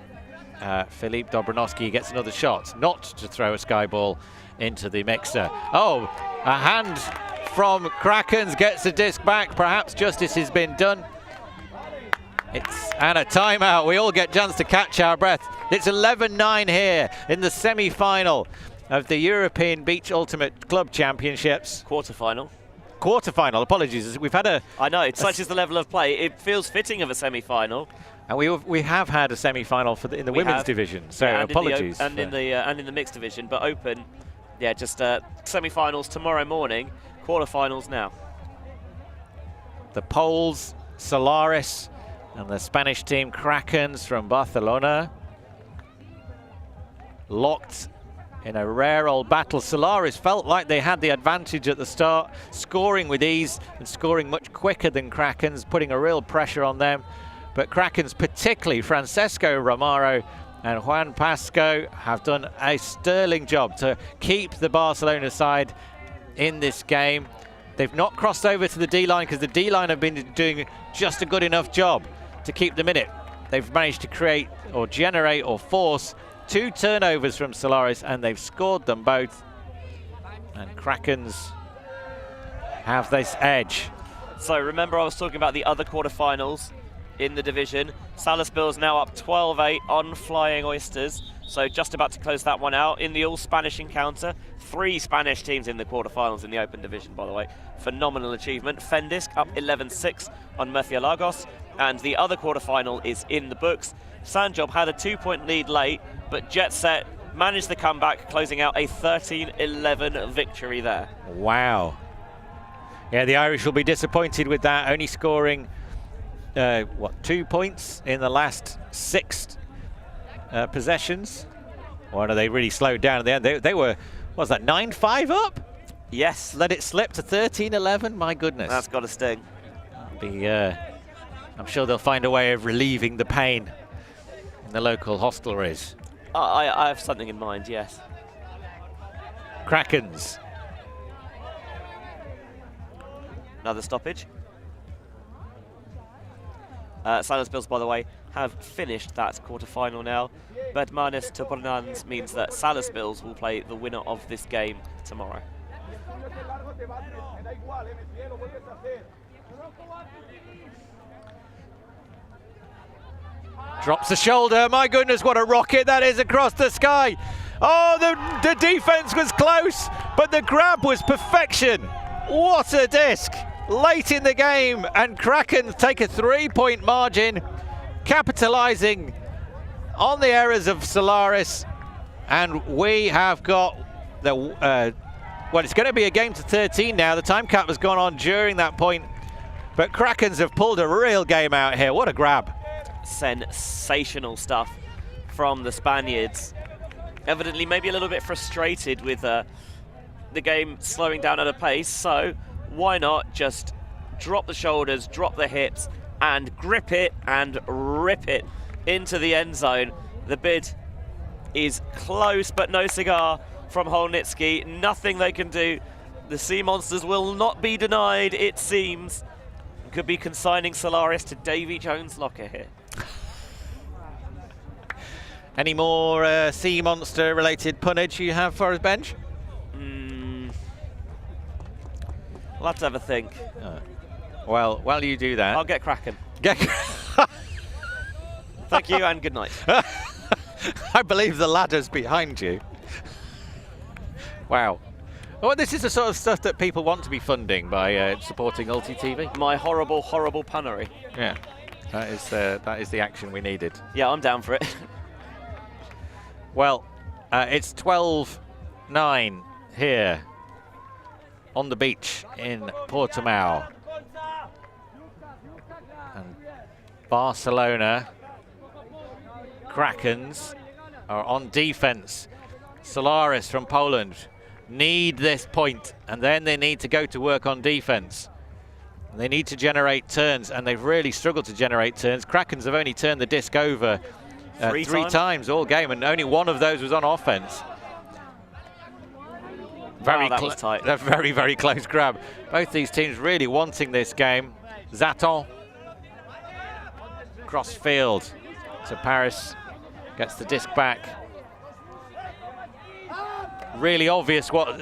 Filip Dobrowski gets another shot, not to throw a sky ball into the mixer. Oh, a hand from Krakens gets the disc back. Perhaps justice has been done. And a timeout. We all get a chance to catch our breath. It's 11-9 here in the semi-final of the European Beach Ultimate Club Championships. Quarter-final. Quarter-final, apologies. We've had a... I know, such is the level of play. It feels fitting of a semi-final. And we have had a semi-final in the women's division, so yeah, apologies. In in the mixed division, but open, yeah, just semi-finals tomorrow morning, quarter-finals now. The Poles, Solaris, and the Spanish team Krakens from Barcelona, locked in a rare old battle. Solaris felt like they had the advantage at the start, scoring with ease and scoring much quicker than Krakens, putting a real pressure on them. But Krakens, particularly Francesco Romero and Juan Pasco, have done a sterling job to keep the Barcelona side in this game. They've not crossed over to the D-line because the D-line have been doing just a good enough job to keep them in it. They've managed to create or generate or force 2 turnovers from Solaris, and they've scored them both. And Krakens have this edge. So remember I was talking about the other quarterfinals in the division. Salisbury's now up 12-8 on Flying Oysters, so just about to close that one out. In the all-Spanish encounter, 3 Spanish teams in the quarterfinals in the open division, by the way. Phenomenal achievement. Fendisk up 11-6 on Murciélagos, and the other quarterfinal is in the books. Sanjob had a 2-point lead late, but Jet Set managed the comeback, closing out a 13-11 victory there. Wow. Yeah, the Irish will be disappointed with that, only scoring 2 points in the last 6 possessions. Or no, they really slowed down at the end. They were, what was that, 9-5 up? Yes. Let it slip to 13-11, my goodness. That's got to sting. I'm sure they'll find a way of relieving the pain in the local hostelries. I have something in mind, yes. Krakens. Another stoppage. Salisbury, by the way, have finished that quarter-final now. Bedmanis to Bernans means that Salaspils will play the winner of this game tomorrow. Drops the shoulder. My goodness, what a rocket that is across the sky. Oh, the defense was close, but the grab was perfection. What a disc. Late in the game, and Krakens take a 3-point margin, capitalizing on the errors of Solaris. And we have got the, well, it's going to be a game to 13 now. The time cap has gone on during that point, but Krakens have pulled a real game out here. What a grab. Sensational stuff from the Spaniards. Evidently maybe a little bit frustrated with the game slowing down at a pace, so why not just drop the shoulders, drop the hips, and grip it and rip it into the end zone. The bid is close, but no cigar from Holnitsky. Nothing they can do. The Sea Monsters will not be denied, it seems. Could be consigning Solaris to Davy Jones' locker here. Any more Sea Monster related punnage you have for his bench? I'll have to have a think. Well, while you do that, I'll get cracking. Get Thank you and good night. I believe the ladder's behind you. Wow. Well, this is the sort of stuff that people want to be funding by supporting ulti.TV. My horrible, horrible punnery. Yeah, that is the action we needed. Yeah, I'm down for it. Well, it's 12-9 here on the beach in Portimão. And Barcelona, Krakens are on defense. Solaris from Poland need this point, and then they need to go to work on defense. They need to generate turns, and they've really struggled to generate turns. Krakens have only turned the disc over three times all game, and only one of those was on offense. Wow, that was tight. A very, very close grab. Both these teams really wanting this game. Zaton, cross field to Paris, gets the disc back. Really obvious what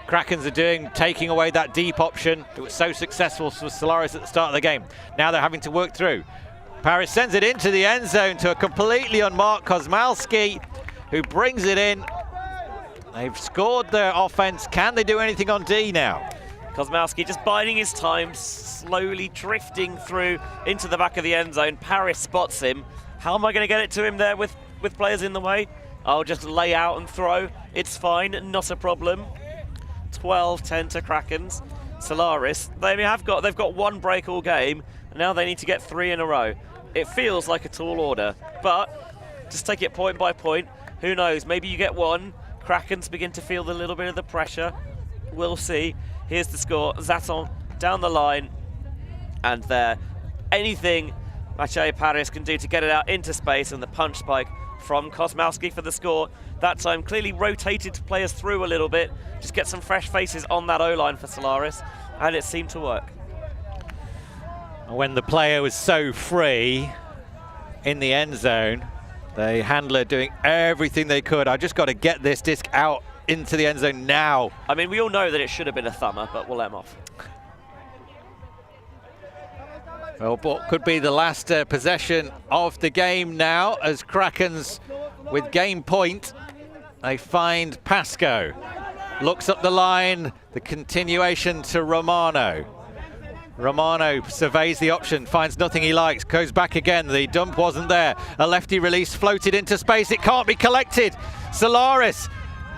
Krakens are doing, taking away that deep option. It was so successful for Solaris at the start of the game. Now they're having to work through. Paris sends it into the end zone to a completely unmarked Kosmalski, who brings it in. They've scored their offense. Can they do anything on D now? Kosmalski just biding his time, slowly drifting through into the back of the end zone. Paris spots him. How am I going to get it to him there with players in the way? I'll just lay out and throw. It's fine, not a problem. 12-10 to Krakens. Solaris, they've got one break all game, and now they need to get 3 in a row. It feels like a tall order, but just take it point by point. Who knows, maybe you get one. Krakens begin to feel a little bit of the pressure. We'll see. Here's the score. Zaton down the line, and there. Anything Mathieu Paris can do to get it out into space, and the punch spike from Kosmalski for the score. That time clearly rotated players through a little bit. Just get some fresh faces on that O-line for Solaris, and it seemed to work. When the player was so free in the end zone, the handler doing everything they could. I just got to get this disc out into the end zone now. I mean, we all know that it should have been a thumber, but we'll let him off. Well, what could be the last possession of the game now, as Krakens with game point. They find Pasco. Looks up the line, the continuation to Romano. Romano surveys the option, finds nothing he likes, goes back again. The dump wasn't there. A lefty release floated into space. It can't be collected. Solaris,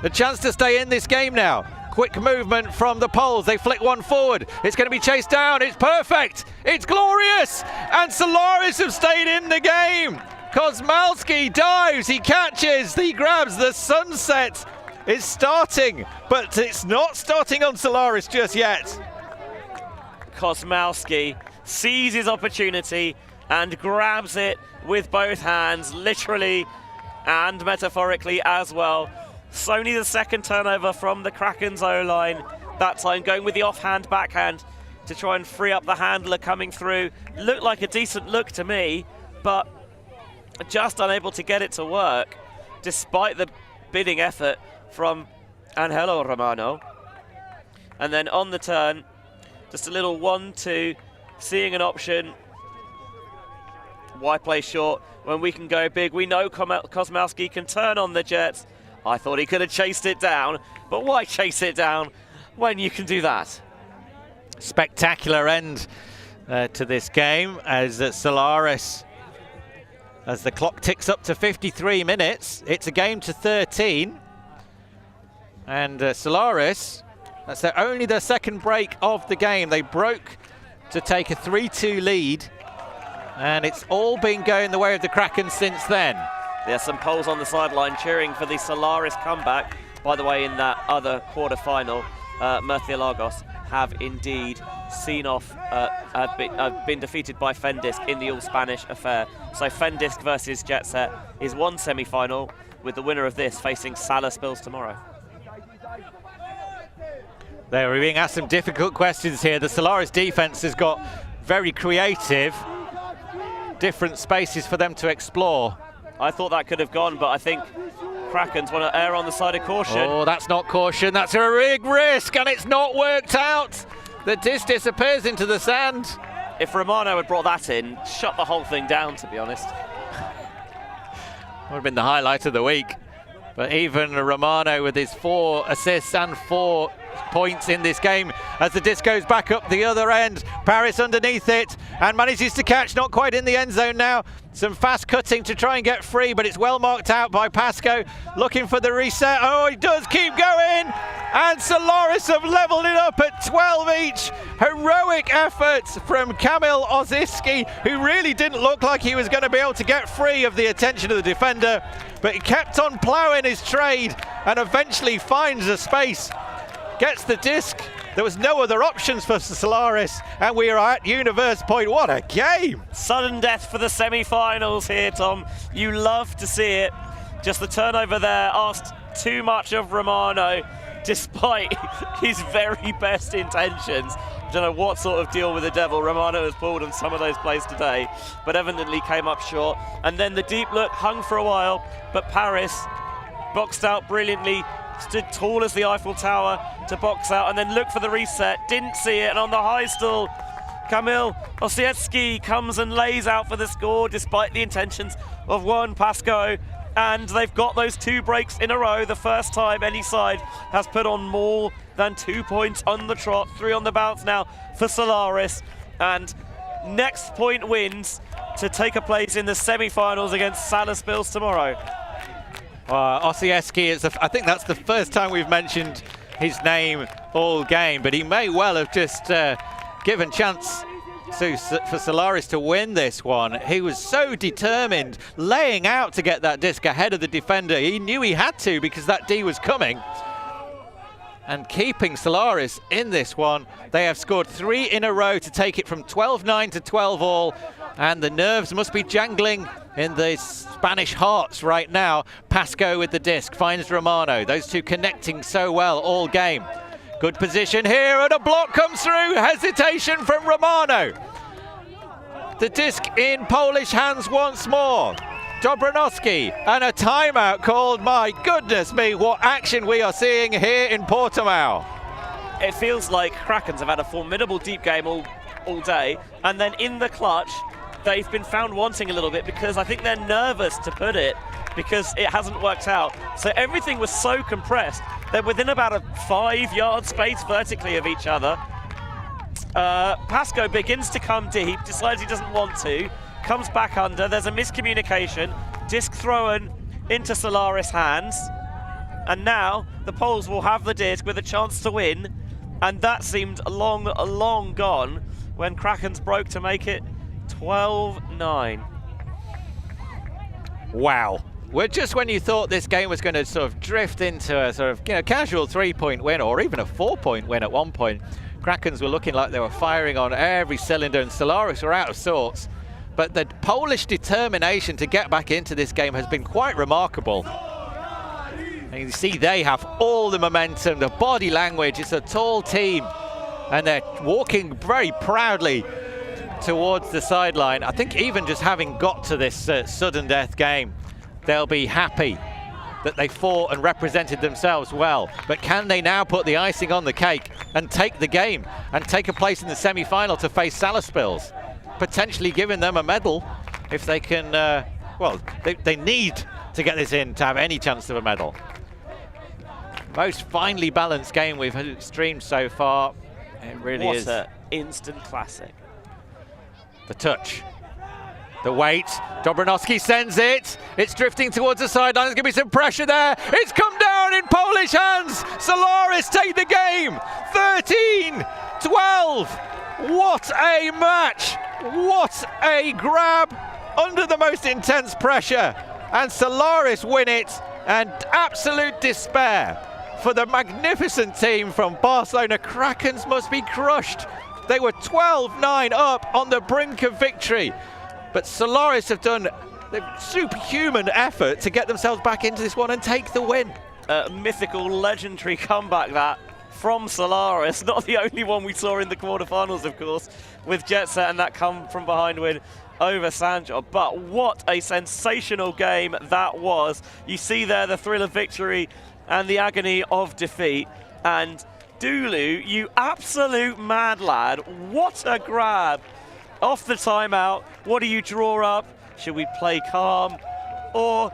the chance to stay in this game now. Quick movement from the Poles. They flick one forward. It's going to be chased down. It's perfect. It's glorious. And Solaris have stayed in the game. Kosmalski dives. He catches. He grabs. The sunset is starting, but it's not starting on Solaris just yet. Kosmalski sees his opportunity and grabs it with both hands, literally and metaphorically as well. It's only the second turnover from the Krakens O-line. That time going with the offhand backhand to try and free up the handler coming through. Looked like a decent look to me. but just unable to get it to work, despite the bidding effort from Angelo Romano. And then on the turn, just a little 1-2, seeing an option. Why play short when we can go big? We know Kosmowski can turn on the Jets. I thought he could have chased it down, but why chase it down when you can do that? Spectacular end to this game as Solaris, as the clock ticks up to 53 minutes. It's a game to 13. And Solaris, that's only their second break of the game. They broke to take a 3-2 lead. And it's all been going the way of the Krakens since then. There's some Poles on the sideline cheering for the Solaris comeback. By the way, in that other quarter-final, Murciélagos have indeed been defeated by Fendisk in the all-Spanish affair. So Fendisk versus Jet Set is one semi-final, with the winner of this facing Salaspils tomorrow. They were being asked some difficult questions here. The Solaris defense has got very creative, different spaces for them to explore. I thought that could have gone, but I think Krakens want to err on the side of caution. Oh, that's not caution, that's a big risk, and it's not worked out. The disc disappears into the sand. If Romano had brought that in, shut the whole thing down, to be honest. Would have been the highlight of the week. But even Romano with his 4 assists and 4 points in this game as the disc goes back up the other end. Paris underneath it and manages to catch, not quite in the end zone now. Some fast cutting to try and get free, but it's well marked out by Pasco, looking for the reset. Oh, he does keep going, and Solaris have leveled it up at 12 each. Heroic efforts from Kamil Oziski, who really didn't look like he was going to be able to get free of the attention of the defender, but he kept on ploughing his trade and eventually finds a space. Gets the disc. There was no other options for Solaris, and we are at Universe Point. What a game! Sudden death for the semi-finals here, Tom. You love to see it. Just the turnover there asked too much of Romano, despite his very best intentions. I don't know what sort of deal with the devil Romano has pulled on some of those plays today, but evidently came up short. And then the deep look hung for a while, but Paris boxed out brilliantly, stood tall as the Eiffel Tower to box out and then look for the reset, didn't see it, and on the high stall, Kamil Osiecki comes and lays out for the score despite the intentions of Juan Pasco, and they've got those 2 breaks in a row, the first time any side has put on more than 2 points on the trot. 3 on the bounce now for Solaris, and next point wins to take a place in the semi-finals against Salaspils tomorrow. Osiecki is, I think that's the first time we've mentioned his name all game, but he may well have just given chance for Solaris to win this one. He was so determined, laying out to get that disc ahead of the defender. He knew he had to because that D was coming. And keeping Solaris in this one, they have scored 3 in a row to take it from 12-9 to 12-all. And the nerves must be jangling in the Spanish hearts right now. Pasco with the disc finds Romano. Those two connecting so well all game. Good position here, and a block comes through. Hesitation from Romano. The disc in Polish hands once more. Dobranowski, and a timeout called. My goodness me, what action we are seeing here in Portimão. It feels like Krakens have had a formidable deep game all day, and then in the clutch, they've been found wanting a little bit because I think they're nervous to put it because it hasn't worked out. So everything was so compressed. They're within about a 5-yard space vertically of each other. Pasco begins to come deep, decides he doesn't want to, comes back under, there's a miscommunication, disc thrown into Solaris' hands, and now the Poles will have the disc with a chance to win, and that seemed long gone when Krakens broke to make it 12-9. Wow. Well, just when you thought this game was going to sort of drift into a sort of casual 3-point win or even a 4-point win at one point, Krakens were looking like they were firing on every cylinder and Solaris were out of sorts. But the Polish determination to get back into this game has been quite remarkable. And you see they have all the momentum, the body language. It's a tall team and they're walking very proudly towards the sideline. I think even just having got to this sudden death game, they'll be happy that they fought and represented themselves well. But can they now put the icing on the cake and take the game and take a place in the semi-final to face Salaspils, potentially giving them a medal if they can, well, they need to get this in to have any chance of a medal. Most finely balanced game we've streamed so far. It really is. What an instant classic. The touch. The weight, Dobranowski sends it. It's drifting towards the sideline. There's going to be some pressure there. It's come down in Polish hands. Solaris take the game. 13-12. What a match. What a grab under the most intense pressure. And Solaris win it. And absolute despair for the magnificent team from Barcelona. Krakens must be crushed. They were 12-9 up on the brink of victory. But Solaris have done a superhuman effort to get themselves back into this one and take the win. Mythical, legendary comeback that from Solaris. Not the only one we saw in the quarterfinals, of course, with Jet Set and that come from behind win over Sanjor. But what a sensational game that was. You see there the thrill of victory and the agony of defeat. And Dulu, you absolute mad lad, what a grab. Off the timeout, what do you draw up? Should we play calm? Or,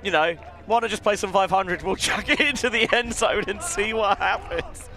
you know, why not just play some 500? We'll chuck it into the end zone and see what happens.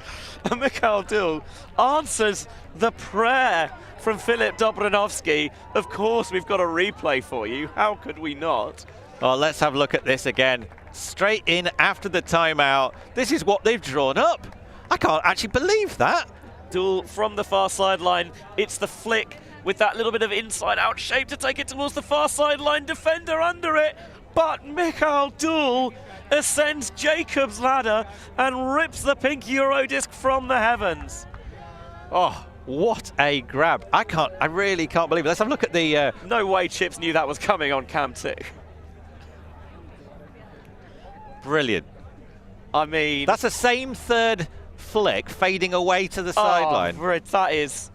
And Mikhail Dul answers the prayer from Filip Dobranowski. Of course, we've got a replay for you. How could we not? Well, let's have a look at this again. Straight in after the timeout. This is what they've drawn up. I can't actually believe that. Dul from the far sideline. It's the flick with that little bit of inside-out shape to take it towards the far sideline. Defender under it. But Mikhail Dul ascends Jacob's ladder and rips the pink Eurodisc from the heavens. Oh, what a grab. I really can't believe it. Let's have a look at the... No way Chips knew that was coming on Cam 2. Brilliant. I mean... That's the same third flick fading away to the sideline. That is...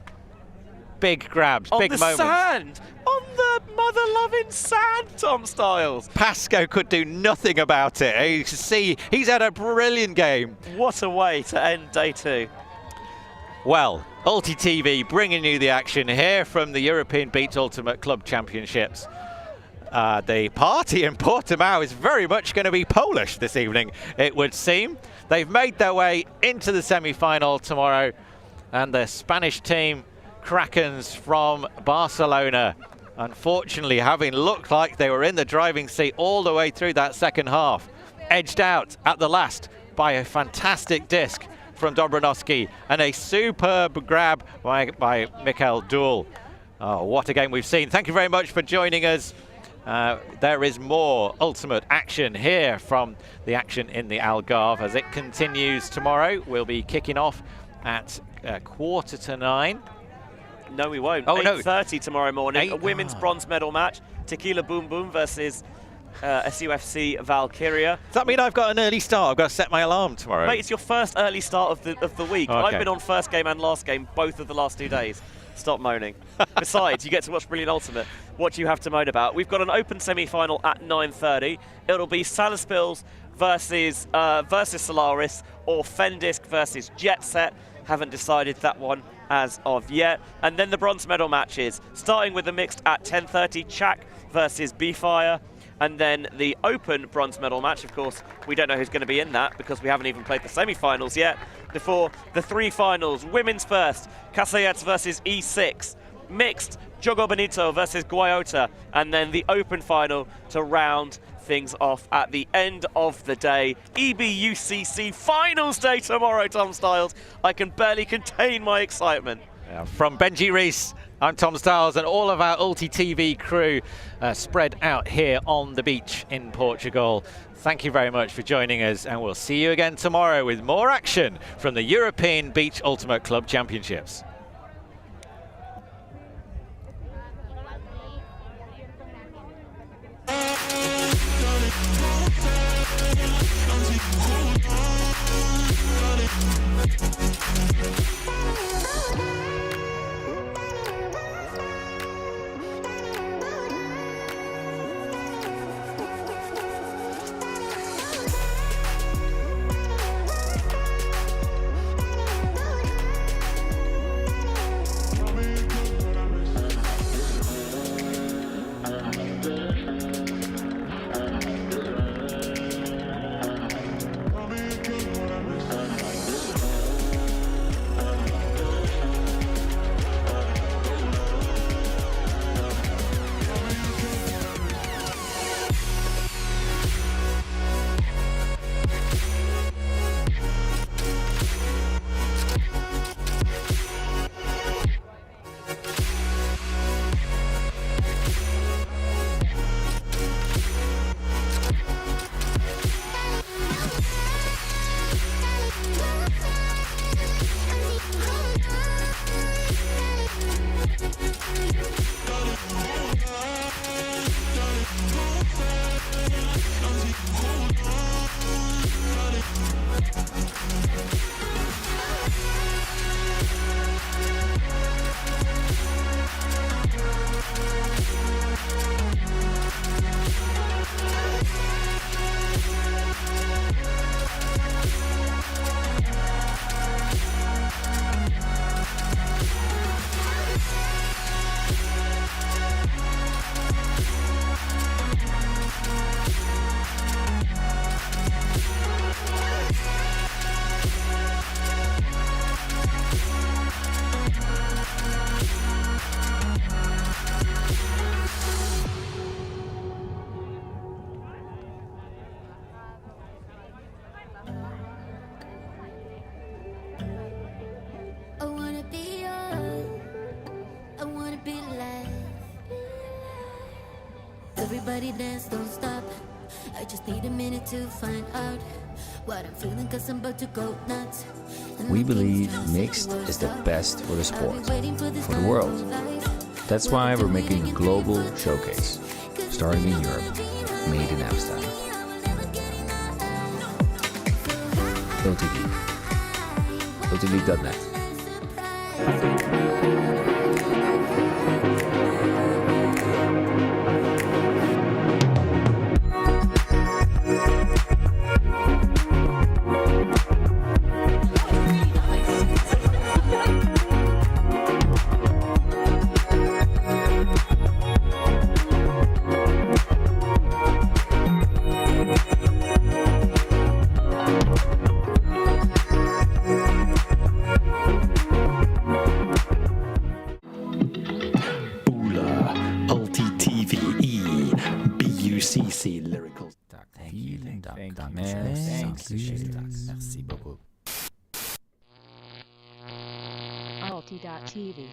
Big grabs, on big the moments. Sand! On the mother-loving sand, Tom Styles! Pasco could do nothing about it. You can see he's had a brilliant game. What a way to end day 2. Well, ulti.TV bringing you the action here from the European Beach Ultimate Club Championships. The party in Portimão is very much going to be Polish this evening, it would seem. They've made their way into the semi-final tomorrow, and the Spanish team, Krakens from Barcelona, unfortunately having looked like they were in the driving seat all the way through that second half, edged out at the last by a fantastic disc from Dobranowski and a superb grab by Mikhail Dul. Oh, what a game we've seen. Thank you very much for joining us. There is more ultimate action here from the action in the Algarve as it continues tomorrow. We'll be kicking off at 8:45. No, we won't. Oh, 8:30 tomorrow morning. A women's bronze medal match. Tequila Boom Boom versus SUFC Valkyria. Does that mean I've got an early start? I've got to set my alarm tomorrow. Mate, it's your first early start of the week. Okay. I've been on first game and last game both of the last 2 days. Stop moaning. Besides, you get to watch Brilliant Ultimate. What do you have to moan about? We've got an open semi-final at 9:30. It'll be Salaspils versus Solaris or Fendisk versus Jet Set. Haven't decided that one as of yet. And then the bronze medal matches, starting with the mixed at 10:30, Chak versus B-Fire. And then the open bronze medal match, of course, we don't know who's going to be in that because we haven't even played the semi-finals yet. Before the 3 finals, women's first, Casayets versus E6. Mixed, Jogo Bonito versus Guayota. And then the open final to round things off at the end of the day. EBUCC finals day tomorrow, Tom Styles. I can barely contain my excitement. From Benji Reese, I'm Tom Styles, and all of our ulti.TV crew spread out here on the beach in Portugal. Thank you very much for joining us, and we'll see you again tomorrow with more action from the European Beach Ultimate Club Championships. Everybody dance, don't stop. I just need a minute to find out what I'm feeling, cause I'm about to go nuts. We believe mixed is the best for the sport, for the world. That's why we're making a global showcase, starting in Europe, made in Amsterdam. ulti.TV. ulti.net. ulti.TV, EBUCC lyrical. Vielen Dank. Merci beaucoup. ulti.TV.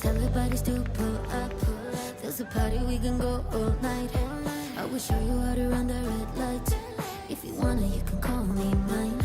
Tell the bodies to pull up. There's a party, we can go all night. I will show you how to run the red light. If you wanna, you can call me mine.